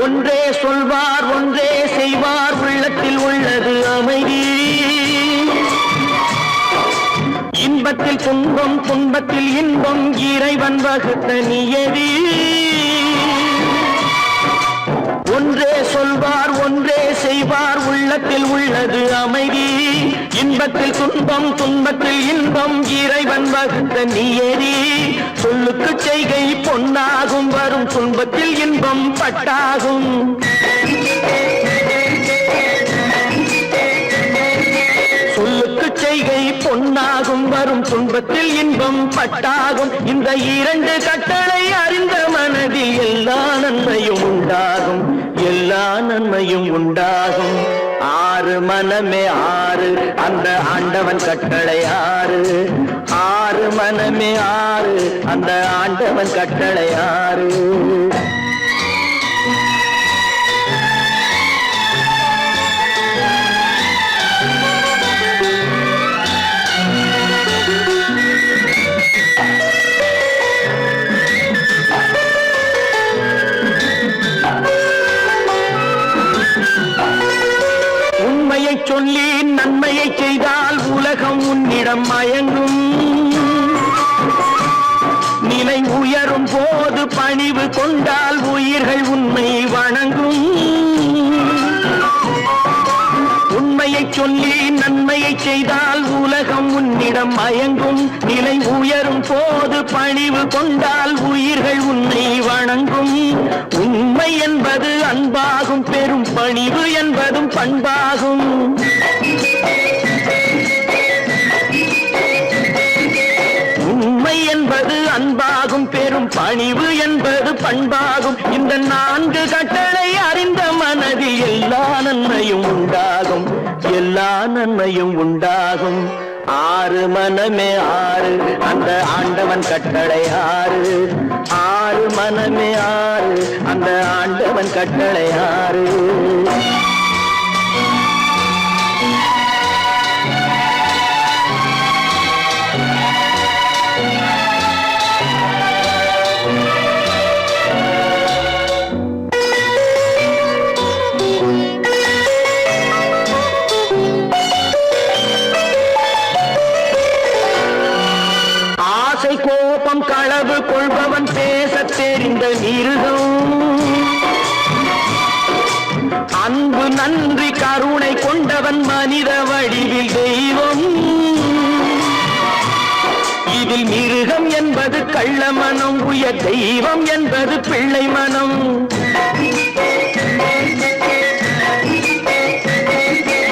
ஒன்றே சொல்வார் ஒன்றே செய்வார் உள்ளத்தில் உள்ளது அமைதி இன்பத்தில் துன்பம் துன்பத்தில் இன்பம் இறைவன் வகுத்த நியதி ஒன்றே சொல்வார் ஒன்றே செய்வார் உள்ளத்தில் உள்ளது அமைதி இன்பத்தில் துன்பம் துன்பத்தில் இன்பம் இறைவன் வகுத்த நியதி சொல்லுக்கு செய்கை பொன்னாகும் வரும் துன்பத்தில் இன்பம் பட்டாகும் சொல்லுக்கு செய்கை பொன்னாகும் வரும் துன்பத்தில் இன்பம் பட்டாகும் இந்த இரண்டு கட்டளை அறிந்த மனதில் எல்லா நன்மையும் உண்டாகும் எல்லா நன்மையும் உண்டாகும் ஆறு மனமே ஆறு அந்த ஆண்டவன் கட்டளை ஆறு. ஆறு மனமே ஆறு அந்த ஆண்டவன் கட்டளை ஆறு. உண்மையை சொல்லி நன்மையை செய்தால் உலகம் உன்னிடம் மயங்கும். நிலை உயரும் போது பணிவு கொண்டால் உயிர்கள் உன்னை வணங்கும். உண்மையை சொல்லி நன்மையை செய்தால் உலகம் உன்னிடம் மயங்கும். நிலை உயரும் போது பணிவு கொண்டால் உயிர்கள் உன்னை வணங்கும். உண்மை என்பது அன்பாகும், பெரும் பணிவு என்பதும் பண்பாகும். உண்மை என்பது அன்பாகும், பெரும் பணிவு என்பது பண்பாகும். இந்த 4 கட்டளை அறிந்த மனதில் எல்லா நன்மையும் உண்டாகும், எல்லா நன்மையும் உண்டாகும். ஆறு மனமே ஆறு அந்த ஆண்டவன் கட்டளை ஆறு. ஆறு மனமே ஆறு அந்த ஆண்டவன் கட்டளை ஆறு. கோபம் களவு கொள்பவன் பேசத் தெரிந்த மிருகம். அன்பு நன்றி கருணை கொண்டவன் மனித வடிவில் தெய்வம். இதில் மிருகம் என்பது கள்ள மனம், உயர் தெய்வம் என்பது பிள்ளை மனம்.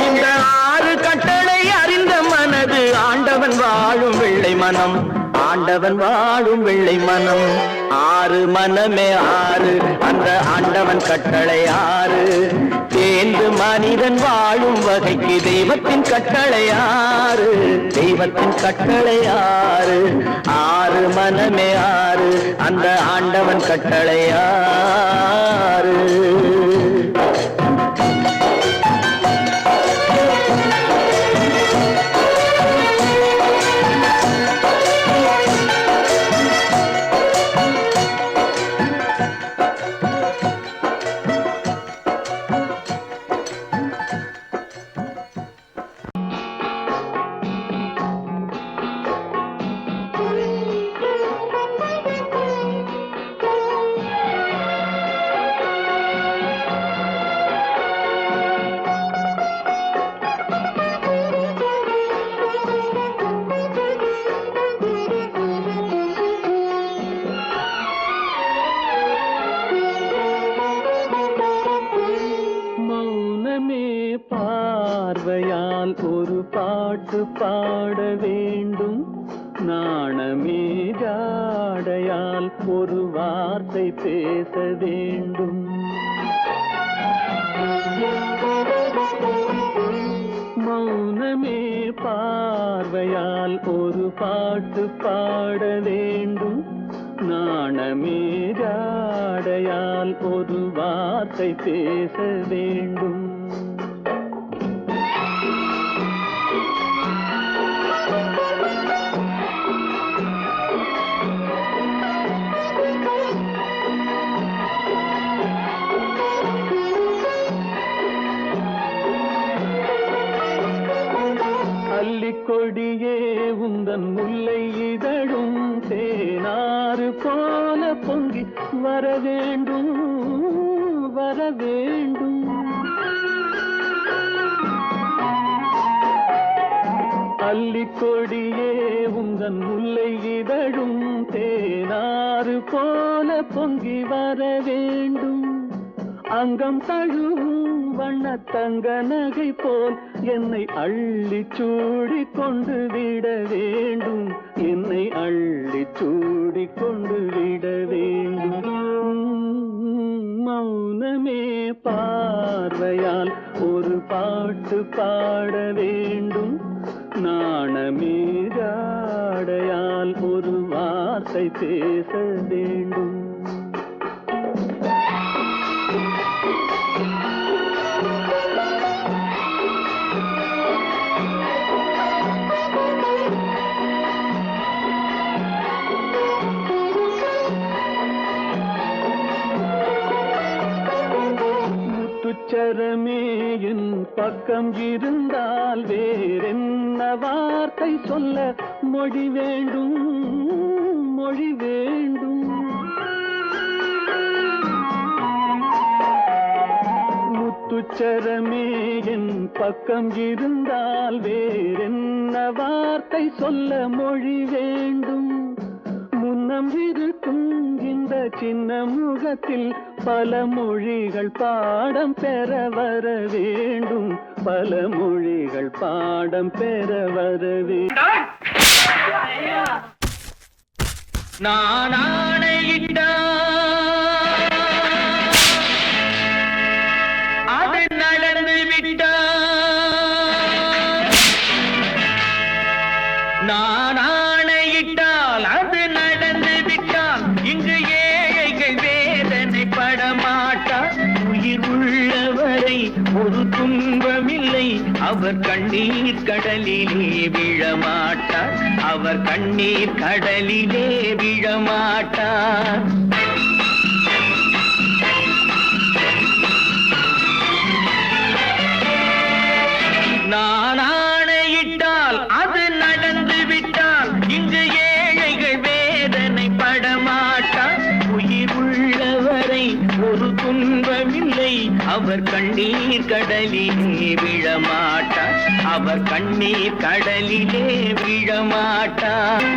இந்த 6 கட்டளை அறிந்த மனது ஆண்டவன் வாழும் வெள்ளை மனம், ஆண்டவன் வாழும் வெள்ளை மனம். ஆறு மனமே ஆறு அந்த ஆண்டவன் கட்டளை ஆறு. தேர்ந்து மனிதன் வாழும் வகைக்கு தெய்வத்தின் கட்டளை ஆறு, தெய்வத்தின் கட்டளை ஆறு. ஆறு மனமே ஆறு அந்த ஆண்டவன் கட்டளை ஆறு. பார்வையால் ஒரு பாட்டு பாட வேண்டும். நாணமே ஜாடையால் ஒரு வார்த்தை பேச வேண்டும். மௌனமே பார்வையால் ஒரு பாட்டு பாட வேண்டும். நாணமே ஜாடையால் ஒரு வார்த்தை பேச வேண்டும். கொடியே உந்தன் முல்லை இதழும் தேனாறு போல பொங்கி வர வேண்டும், வர வேண்டும். அல்லிக்கொடியே உந்தன் முல்லை இதழும் தேனாறு போல பொங்கி வர வேண்டும். அங்கம் தழுவும் வண்ணத்தங்க நகை போல் என்னை அள்ளி சூடி கொண்டு விட வேண்டும், என்னை அள்ளி சூடி கொண்டு விட வேண்டும். மௌனமே பார்வையால் ஒரு பாட வேண்டும். நாணமேகாடையால் ஒரு வார்த்தை பேச வேண்டும். முத்துச்சரமே என் பக்கம் இருந்தால் வேறென்ன வார்த்தை சொல்ல மொழி வேண்டும், மொழி வேண்டும். முத்துச்சரமே என் பக்கம் இருந்தால் வேறென்ன வார்த்தை சொல்ல மொழி வேண்டும். முன்னம் இருக்கும் இந்த சின்ன முகத்தில் பல மொழிகள் பாடம் பெற வர வேண்டும், பல மொழிகள் பாடம் பெற வர வேண்டும். நான் ஆணையிட்டால் அது நடந்து விட்டால், நான் ஆணையிட்டால் அது நடந்து விட்டால், இங்கு ஏழைகள் வேதனை படமாட்டார். உயிர் உள்ளவரை ஒரு துன்பமில்லை, அவர் கண்ணீர் கடலிலே விழமாட்டார், அவர் கண்ணீர் கடலிலே விழமாட்டார். நான் ஆணையிட்டால் அது நடந்து விட்டால், இங்கு ஏழைகள் வேதனை படமாட்டார். உயிர் உள்ளவரை ஒரு துன்பமில்லை, அவர் கண்ணீர் கடலிலே விழமாட்டார், அவர் கண்ணீர் கடலிலே விழமாட்டார்.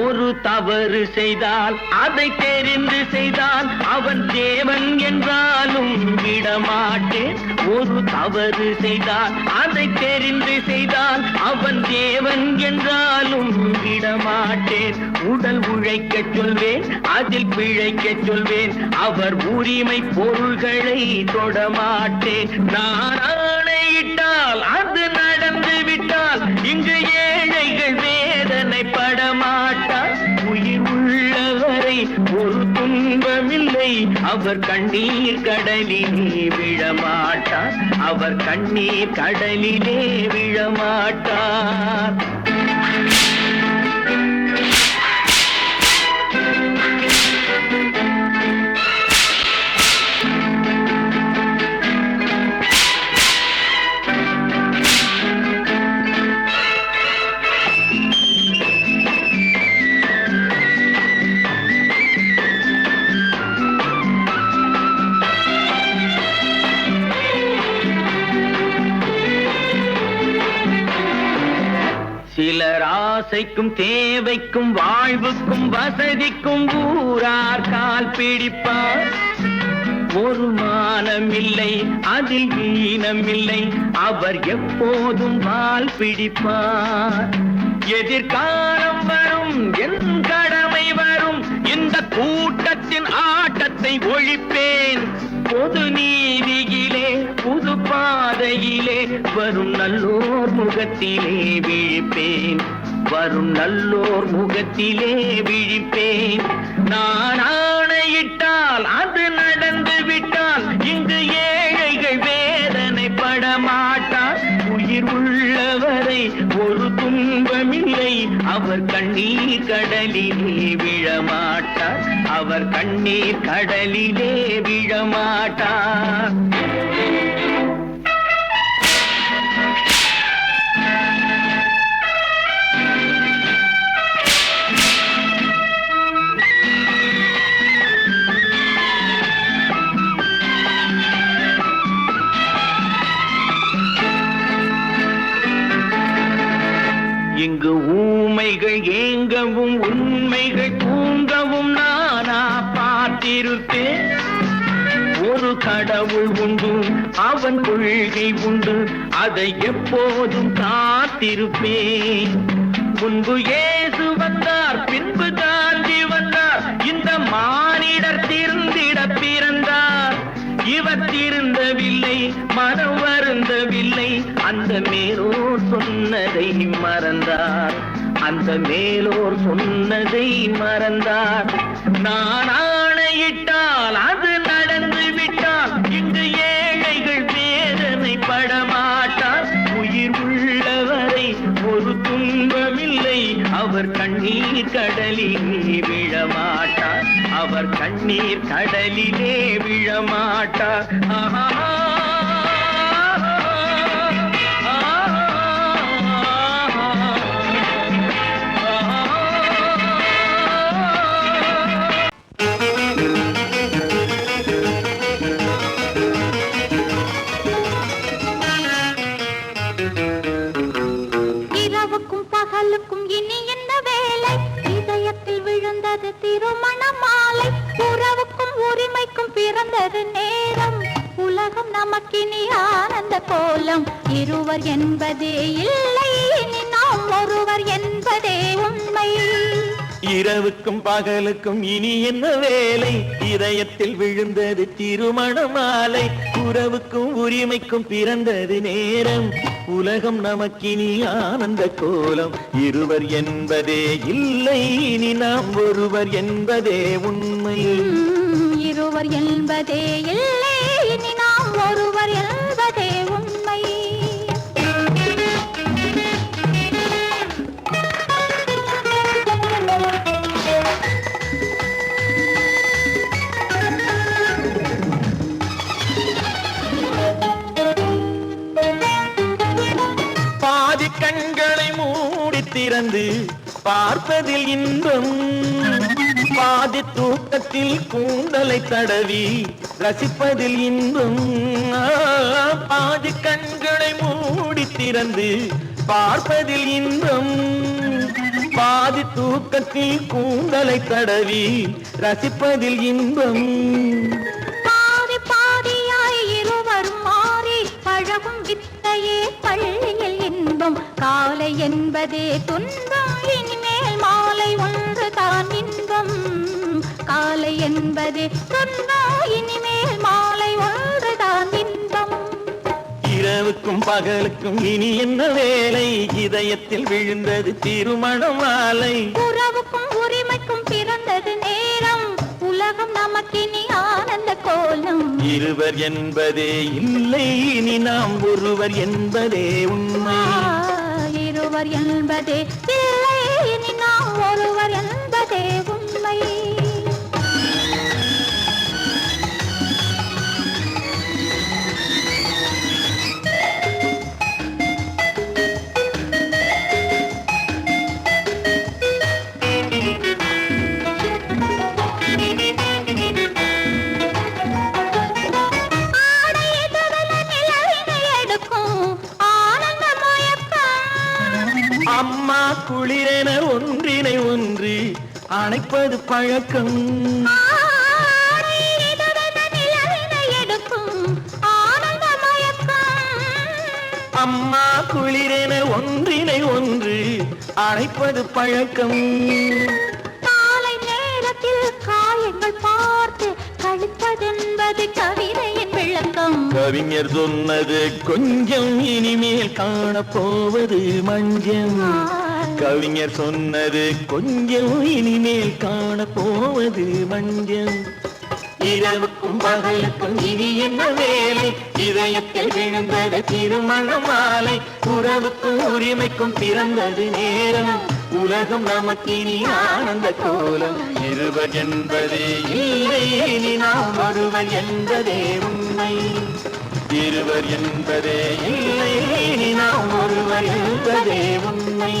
ஒரு தவறு செய்தால் அதை தெரிந்து செய்தால் அவன் தேவன் என்றாலும் விடமாட்டேன். ஒரு தவறு செய்தால் அதை தெரிந்து செய்தால் அவன் தேவன் என்றாலும் விடமாட்டேன். உடல் உழைக்க சொல்வேன், அதில் பிழைக்க சொல்வேன், அவர் உரிமை பொருள்களை தொடமாட்டேன். நான் ஆணையிட்டால் அது நடந்து விட்டால், இங்கு ஏழைகள் வேதனை படமாட்டார். உயிர் உள்ளவரை ஒரு துன்பமில்லை, அவர் கண்ணீர் கடலிலே விழமாட்டார், அவர் கண்ணீர் கடலிலே விழமாட்டார். சிலர் ஆசைக்கும் தேவைக்கும் வாழ்வுக்கும் வசதிக்கும் ஊரார் கால் பிடிப்பார். ஒரு மானமில்லை, அதில் ஈனமில்லை, அவர் எப்போதும் வால் பிடிப்பார். எதிர்காலம் வரும், என் கடமை வரும், இந்த கூட்டத்தின் ஆட்டத்தை ஒழிப்பேன். பொது நீதியிலே புது பாதையிலே வரும் நல்லோர் முகத்திலே விழிப்பேன், வரும் நல்லோர் முகத்திலே விழிப்பேன். நான் ஆணையிட்டால் அது நடந்து விட்டால், இங்கு ஏழைகள் வேதனை படமாட்டார். உயிர் உள்ளவரை ஒரு துன்பமில்லை, அவர் கண்ணீர் கடலிலே விழமாட்டார், அவர் கண்ணீர் கடலிலே விழமாட்டார். இங்கு ஊமைகள் ஏங்கவும் உண்மைகள் தூங்கவும் நானா பார்த்திருப்பேன். ஒரு கடவுள் உண்டு, அவன் கொள்கை உண்டு, அதை எப்போதும் காத்திருப்பேன். முன்பு இயேசு வந்தார், பின்பு காந்தி வந்தார், இந்த மாநில மனம் வருந்தவில்லை. அந்த மேலோர் சொன்னதை மறந்தார், அந்த மேலோர் சொன்னதை மறந்தார். நான் ஆணையிட்டால் அது நடந்து விட்டால் இங்கு ஏழைகள் வேதனை படமாட்டார். உயிர் உள்ளவரை ஒரு துன்பமில்லை, அவர் கண்ணீர் கடலிலே விழமாட்டார், அவர் கண்ணீர் கடலிலே விழமாட்டார். ஆஹா பகலுக்கும் இனி என்ன வேலை? இதயத்தில் விழுந்தது திருமண மாலை. உறவுக்கும் உரிமைக்கும் பிறந்தது நேரம். உலகம் நமக்கினி ஆனந்த கோலம். இருவர் என்பதே இல்லை, இனி நாம் ஒருவர் என்பதே உண்மை. இரவுக்கும் பகலுக்கும் இனி என்ன வேலை? இதயத்தில் விழுந்தது திருமண மாலை. உறவுக்கும் உரிமைக்கும் பிறந்தது நேரம். உலகம் நமக்கினி ஆனந்த கோலம். இருவர் என்பதே இல்லை, இனி நாம் ஒருவர் என்பதே உண்மை. இருவர் என்பதே இல்லை, இனி நாம் ஒருவர் என்பதே உண்மை. கண்களை மூடி திறந்து பார்ப்பதில் இன்பம். பாதி தூக்கத்தில் கூந்தலை தடவி ரசிப்பதில் இன்பம். பாதி கண்களை மூடி திறந்து பார்ப்பதில் இன்பம். பாதி தூக்கத்தில் கூந்தலை தடவி ரசிப்பதில் இன்பம். பாதி பாதியாய் இருவரும் மாறி பழகும் வித்தையே பள்ளியில் இன்பம். காலை என்பதே துன்பம், இனிமேல் மாலை ஒன்று தான் இன்பம். காலை என்பதே துன்பம், இனிமேல் மாலை ஒன்று தான் இன்பம். இரவுக்கும் பகலுக்கும் இனி என்ன வேலை? இதயத்தில் விழுந்தது திருமண மாலை. உறவுக்கும் உரிமைக்கும் பிறந்தது நேரம். உலகம் நமக்கினி ஆனந்த கோலம். இருவர் என்பதே இல்லை, இனி நாம் ஒருவர் என்பதே உண்மை. இருவர் என்பதே இல்லை, இனி நாம் ஒருவர் என்பதே உண்மை. அம்மா குளிரென ஒன்றினை ஒன்று அணைப்பது பழக்கம். அம்மா குளிரென ஒன்றினை ஒன்று அணைப்பது பழக்கம். காலை நேரத்தில் காயங்கள் பார்த்து கழிப்பதென்பது கவிதையின் விளக்கம். கவிஞர் சொன்னது கொஞ்சம், இனிமேல் காணப்போவது மஞ்சம். கவிஞர் சொன்னது கொஞ்சம், இனிமேல் காணப்போவது மஞ்சம். இரவுக்கும் பகலுக்கும் இனி என்ன வேலை? இதயத்தில் விழுந்தது திருமண மாலை. உறவுக்கும் உரிமைக்கும் பிறந்தது நேரம். உலகம் நமக்கினி ஆனந்த கோலம். இருவர் என்பதே இல்லை, இனி நாம் ஒருவர் என்பதே உண்மை. இருவர் என்பதே இல்லை, இனி நாம் ஒருவர் என்பதே உண்மை.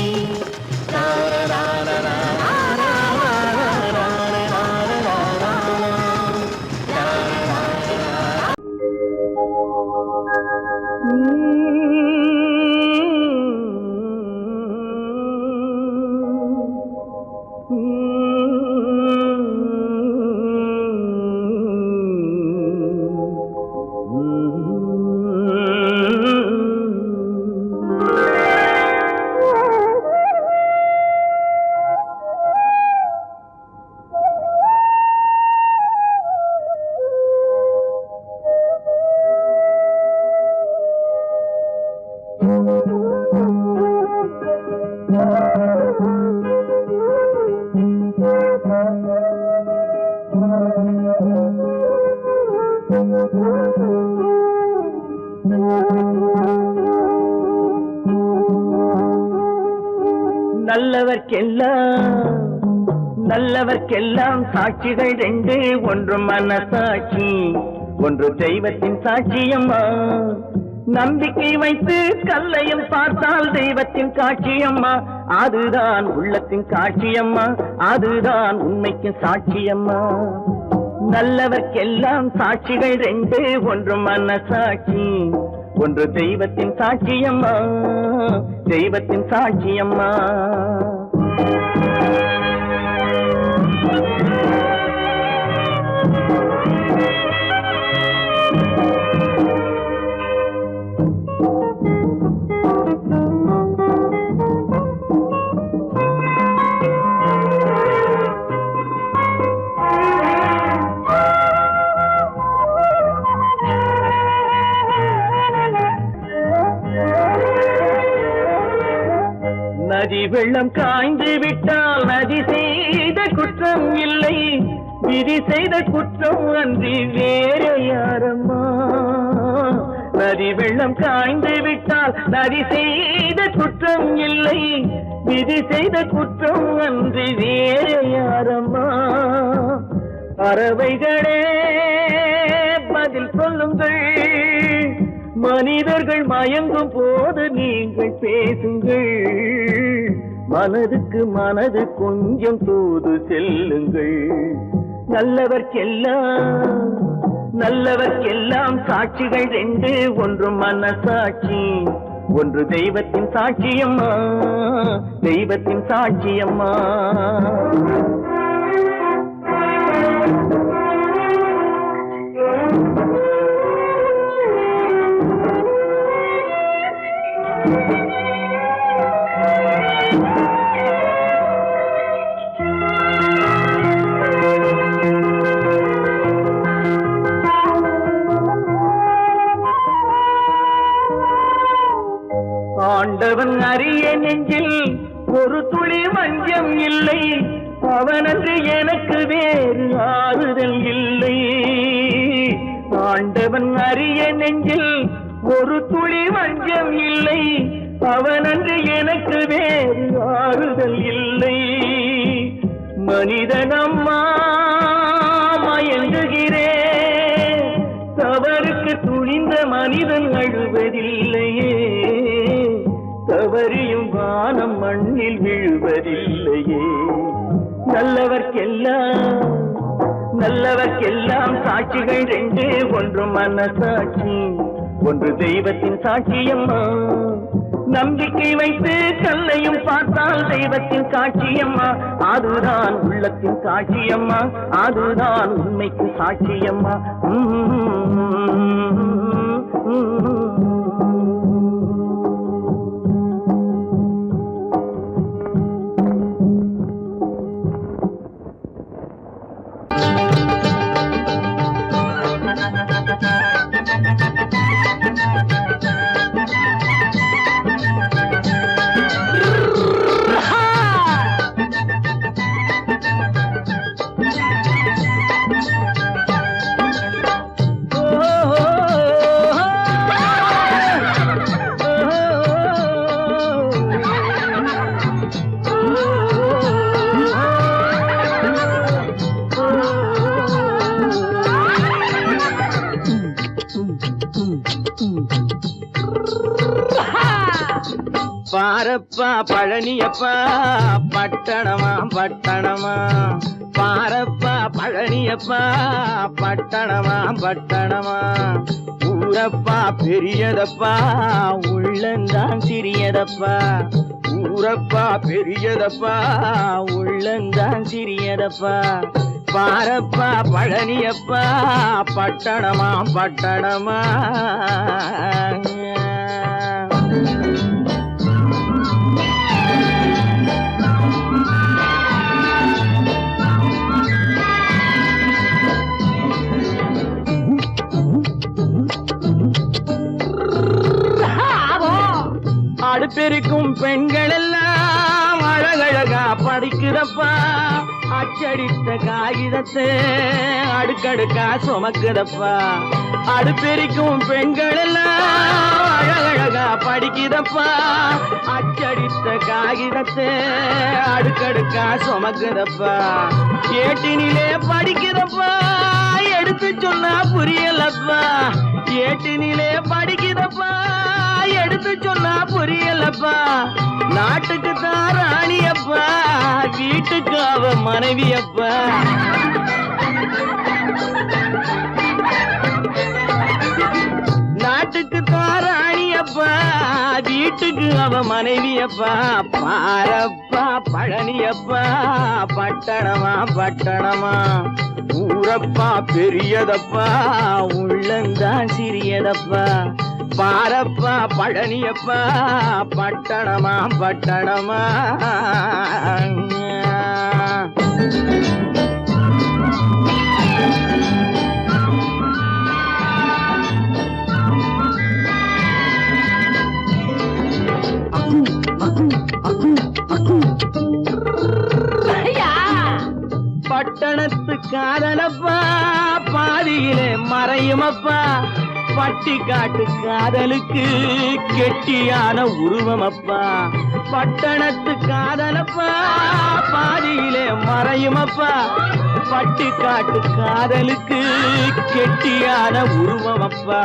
நல்லவர்க்கெல்லாம் சாட்சிகள் ரெண்டு, ஒன்று மனசாட்சி, ஒன்று தெய்வத்தின் சாட்சியம்மா. நம்பிக்கை வைத்து கல்லையும் பார்த்தால் தெய்வத்தின் காட்சியம்மா. அதுதான் உள்ளத்தின் காட்சியம்மா, அதுதான் உண்மைக்கு சாட்சியம்மா. நல்லவர்க்கெல்லாம் சாட்சிகள் ரெண்டு, ஒன்று மனசாட்சி, ஒன்று தெய்வத்தின் சாட்சியம்மா, தெய்வத்தின் சாட்சியம்மா. நதி வெள்ளம் காய்ந்து விட்டால் நதி செய்த குற்றம் இல்லை, விதி செய்த குற்றம் அன்றி வேற யாரம்மா. நதி வெள்ளம் காய்ந்து விட்டால் நதி செய்த குற்றம் இல்லை, விதி செய்த குற்றம் அன்றி வேற யாரம்மா. பறவைகளே பதில் சொல்லுங்கள், மனிதர்கள் மயங்கும் போது நீங்கள் பேசுங்கள். மனதுக்கு மனது கொஞ்சம் தூது செல்லுங்கள். நல்லவர்க்கெல்லாம் சாட்சிகள் ரெண்டு, ஒன்று மனசாட்சி, ஒன்று தெய்வத்தின் சாட்சியம்மா, தெய்வத்தின் சாட்சியம்மா. ஆண்டவன் அறிய நெஞ்சில் ஒரு துளி வஞ்சம் இல்லை, அவனன்று எனக்கு வேறு ஆறுதல் இல்லை. ஆண்டவன் அறிய நெஞ்சில் ஒரு துளி வஞ்சம் இல்லை, அவனன்று எனக்கு வேறு ஆறுதல் இல்லை. மனிதனம்மா மயங்குகிறேன், தவறுக்கு துணிந்த மனிதன் அழுவதில்லையே, தவறியும் வானம் மண்ணில் விழுவதில்லையே. நல்லவர்க்கெல்லாம் சாட்சிகள் ரெண்டு, ஒன்று மனசாட்சி, ஒன்று தெய்வத்தின் சாட்சியம்மா. நம்பிக்கை வைத்து கல்லையும் பார்த்தால் தெய்வத்தின் காட்சியம்மா. அதுதான் உள்ளத்தின் காட்சியம்மா, அதுதான் உண்மைக்கு சாட்சியம்மா. பாரப்பா பழனியப்பா பட்டணமா பட்டணமா, பாரப்பா பழனியப்பா பட்டணமா பட்டணமா. ஊரப்பா பெரியதப்பா உள்ளந்தான் சிறியதப்பா, ஊரப்பா பெரியதப்பா உள்ளந்தான் சிறியதப்பா. பாரப்பா பழனியப்பா பட்டணமா பட்டணமா. அடுப்பெருக்கும் பெண்கள் எல்லாம் அழகழகா படிக்கிறப்பா, அச்சடித்த காகிதத்தை அடுக்கடுக்கா சுமக்குதப்பா அடுப்பெரிக்கும் பெண்கள் எல்லாம் அழகழகா படிக்குதப்பா அச்சடித்த காகிதத்தை அடுக்கடுக்கா சுமக்குதப்பா ஏட்டினிலே படிக்குதப்பா எடுத்து சொன்னா புரியலப்பா ஏட்டினிலே படிக்குதப்பா எடுத்து சொன்னா புரியலப்பா நாட்டுக்கு தான் ராணியப்பா வீட்டுக்கு அவ மனைவியப்பா நாட்டுக்கு தான் ராணியப்பா வீட்டுக்கு அவ மனைவியப்பா பாரப்பா பழனியப்பா பட்டணமா பட்டணமா ஊரப்பா பெரியதப்பா உள்ளந்தான் சிறியதப்பா பாரப்பா பழனியப்பா பட்டணமா பட்டணமா பட்டணத்து காதலப்பா பாதியிலே மறையுமப்பா பட்டி காட்டு காதலுக்கு கெட்டியான உருவமப்பா பட்டணத்து காதலப்பா பாதியிலே மறையுமப்பா பட்டி காட்டு காதலுக்கு கெட்டியான உருவமப்பா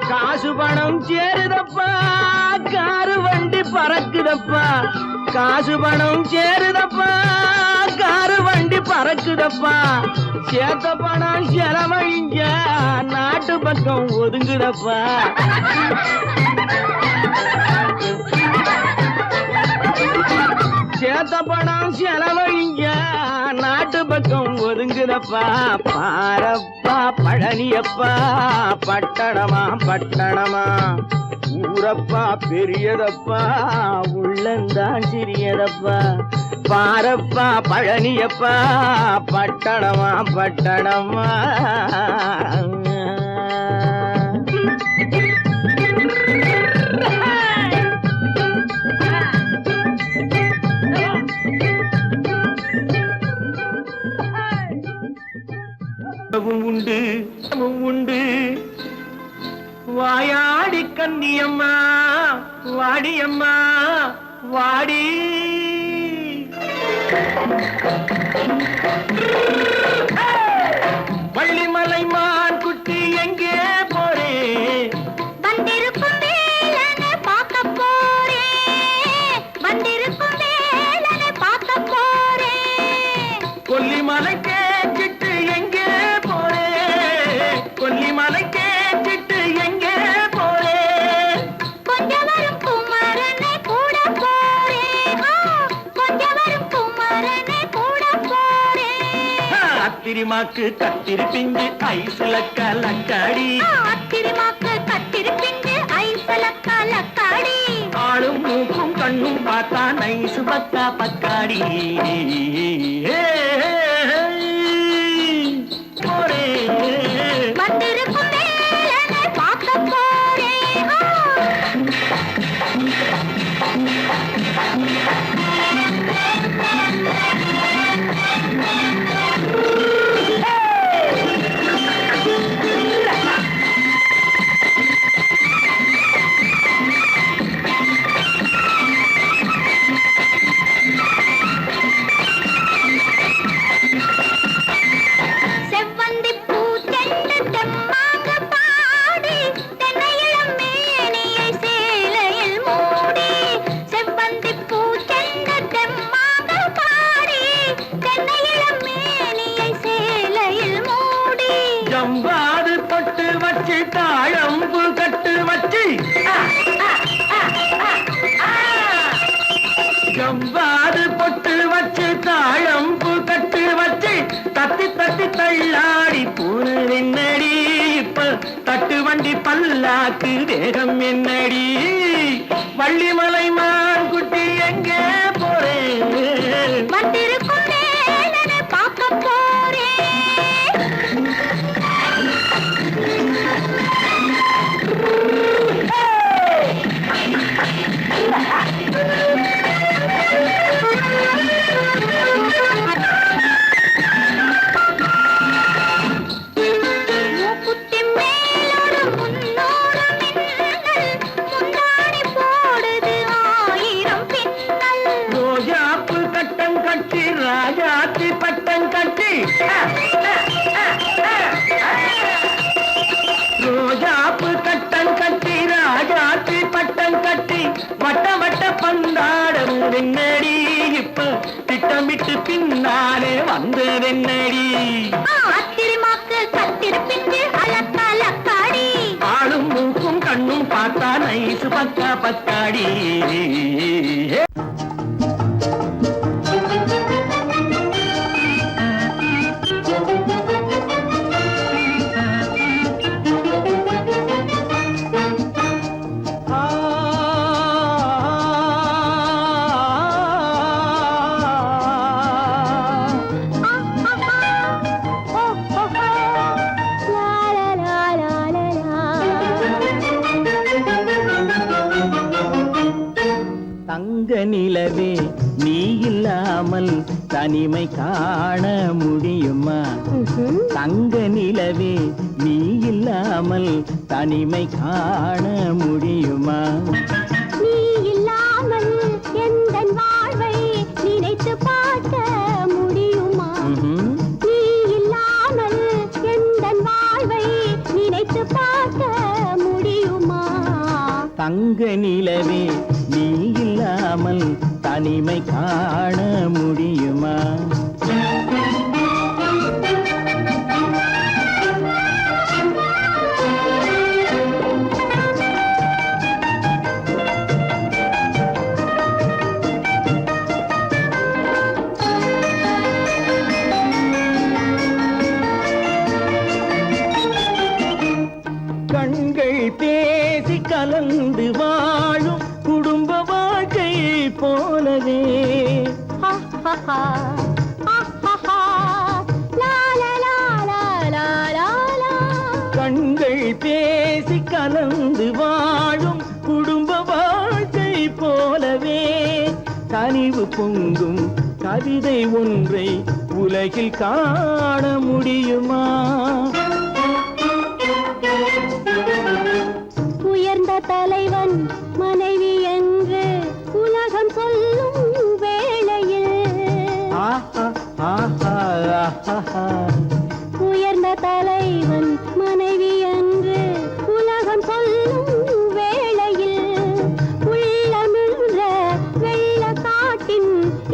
காசு பணம் சேருதப்பா காரு வண்டி பறக்குதப்பா காசு பணம் சேருதப்பா காரு வண்டி பறக்குதப்பா சேத்த பணம் செலவழிஞ்ச நாட்டு பக்கம் ஒதுங்குதப்பா சேத்த பணம் செலவழிஞ்ச நாட்டு பக்கம் ஒதுங்குதப்பா பாரப்பா பழனியப்பா பட்டணமா பட்டணமா ஊரப்பா பெரியதப்பா உள்ளந்தான் சிறியதப்பா பாரப்பா பழனியப்பா பட்டணமா பட்டணமா உண்டு உண்டு வாயாடி கன்னியம்மா வாடியம்மா வாடி வள்ளிமலை மான் குட்டி எங்கே போறே வந்திருக்கும் வேலனை பார்க்க போறேன் வந்திருக்கும் வேலனை பார்க்க போறேன் கொல்லிமலை கேட்டுட்டு எங்கே போறே கொல்லிமலை கேட்டுட்டு எங்கே போறே கொஞ்சம் வரும் குமரனை கூட போறேன் கொஞ்சம் வரும் குமரனை கூட போறேன் அத்திரிமாக்கு கத்திருப்பிஞ்சு ஐசுல கலக்காடி அத்திரிமாக்கு கத்திருப்பிஞ்சு ஐசல கலக்காடி ஆளும் மூக்கும் கண்ணும் பார்த்தா நைசு பக்கா பக்காடி போரே வந்திருக்கும் வேலனை பார்க்க போறேன் செவ்வந்தி பூ செண்டு தெம்மாக பாடி தென்னையிளம் மேனியை சேலையில் மூடி செவ்வந்தி பூ செண்டு தெம்மாக பாடி தென்னையிளம் மேனியை சேலையில் மூடி ஜம்பாது பொட்டு வச்சு தாழம்பு கட்டு வச்சு ஜம்பாது பொட்டு வச்சு தாழம்பு கட்டு வச்சு தத்தி தத்தி தள்ளாடி பூனு என்னடி இப்ப தட்டு வண்டி பல்லாக்கு வேகம் என்னடி வள்ளிமலை மான் குட்டி எங்கே போறேன் வந்திருக்கும் வேலனை பார்க்க போறேன் போனதென்னடி இப்ப திட்டமிட்டு பின்னாலே வந்ததென்னடி ஆத்திரமாக்கு கத்திருப்பிட்டு அலக்காடி ஆளும் மூக்கும் கண்ணும் பார்த்தா நைசு பக்கா பக்காடி தங்க நிலவே நீ இல்லாமல் தனிமை காண முடியுமா தங்க நிலவே நீ இல்லாமல் தனிமை காண முடியுமா நீ இல்லாமல் எந்தன் வாழ்வை நினைத்து பார்க்க முடியுமா நீ இல்லாமல் எந்தன் வாழ்வை நினைத்து பார்க்க முடியுமா தங்க நிலவே நீ இல்லாமல் தனிமை காண முடியுமா கண்கள் பேசி கலந்து வாழும் குடும்ப வாழ்க்கை போலவே கண்கள் பேசி கலந்து வாழும் குடும்ப வாழ்க்கை போலவே கனிவு பொங்கும் கவிதை ஒன்றை உலகில் காண முடியுமா உயர்ந்த தலைவன் மனைவி என்று உலகம் சொல்லும் வேளையில் உயர்ந்த தலைவன் மனைவி என்று உலகம் சொல்லும் வேளையில் உள்ளமிழ்ற வெள்ள காட்டின்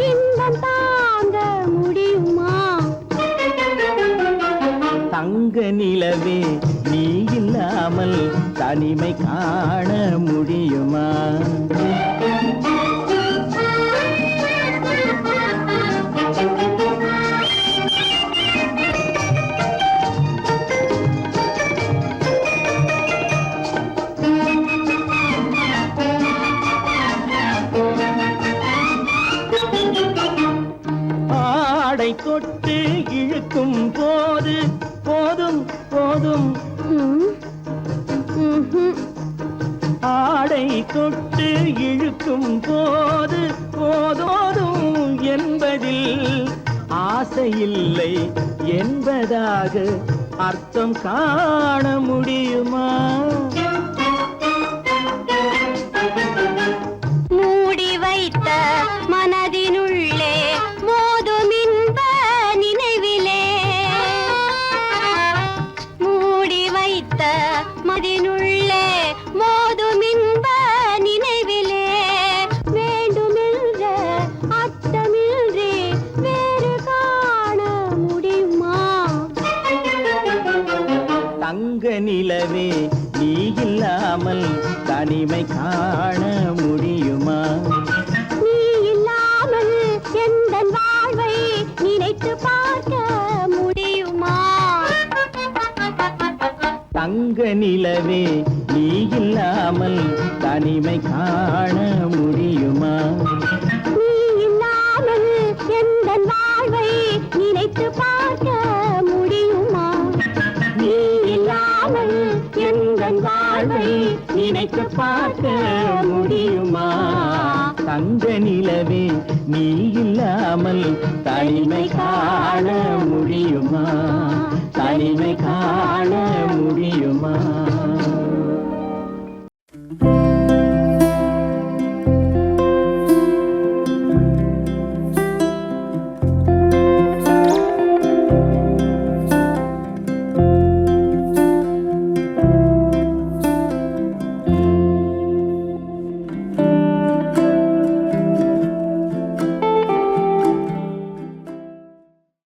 இன்பம் தாங்க முடியுமா தங்க நிலவே நீ இல்லாமல் தனிமை காண முடியுமா ஆடை தொட்டு இழுக்கும் போது போதும் போதும் ஆடை தொட்டு இழுக்கும் போது போதோதும் என்பதில் ஆசையில்லை என்பதாக அர்த்தம் காண முடியுமா மூடி வைத்த மனதினுள்ளே மோதும் இன்ப நினைவிலே மூடி வைத்த மனதினுள்ளே மோதும் இன்ப நினைவிலே வேண்டுமென்ற அர்த்தமின்றி வேறு காண முடியுமா தங்க நிலவே நீ இல்லாமல் தனிமை காண முடியுமா நீ இல்லாமல் எந்தன் வாழ்வை நினைத்து பார்க்க முடியுமா தங்க நிலவே நீ இல்லாமல் தனிமை காண முடியுமா நீ இல்லாமல் எந்தன் வாழ்வை நினைத்து பார்க்க முடியுமா நீ இல்லாமல் எந்தன் வாழ்வை நினைத்து பார்க்க முடியுமா தங்க நிலவே நீ இல்லாமல் தனிமை காண முடியுமா தனிமை காண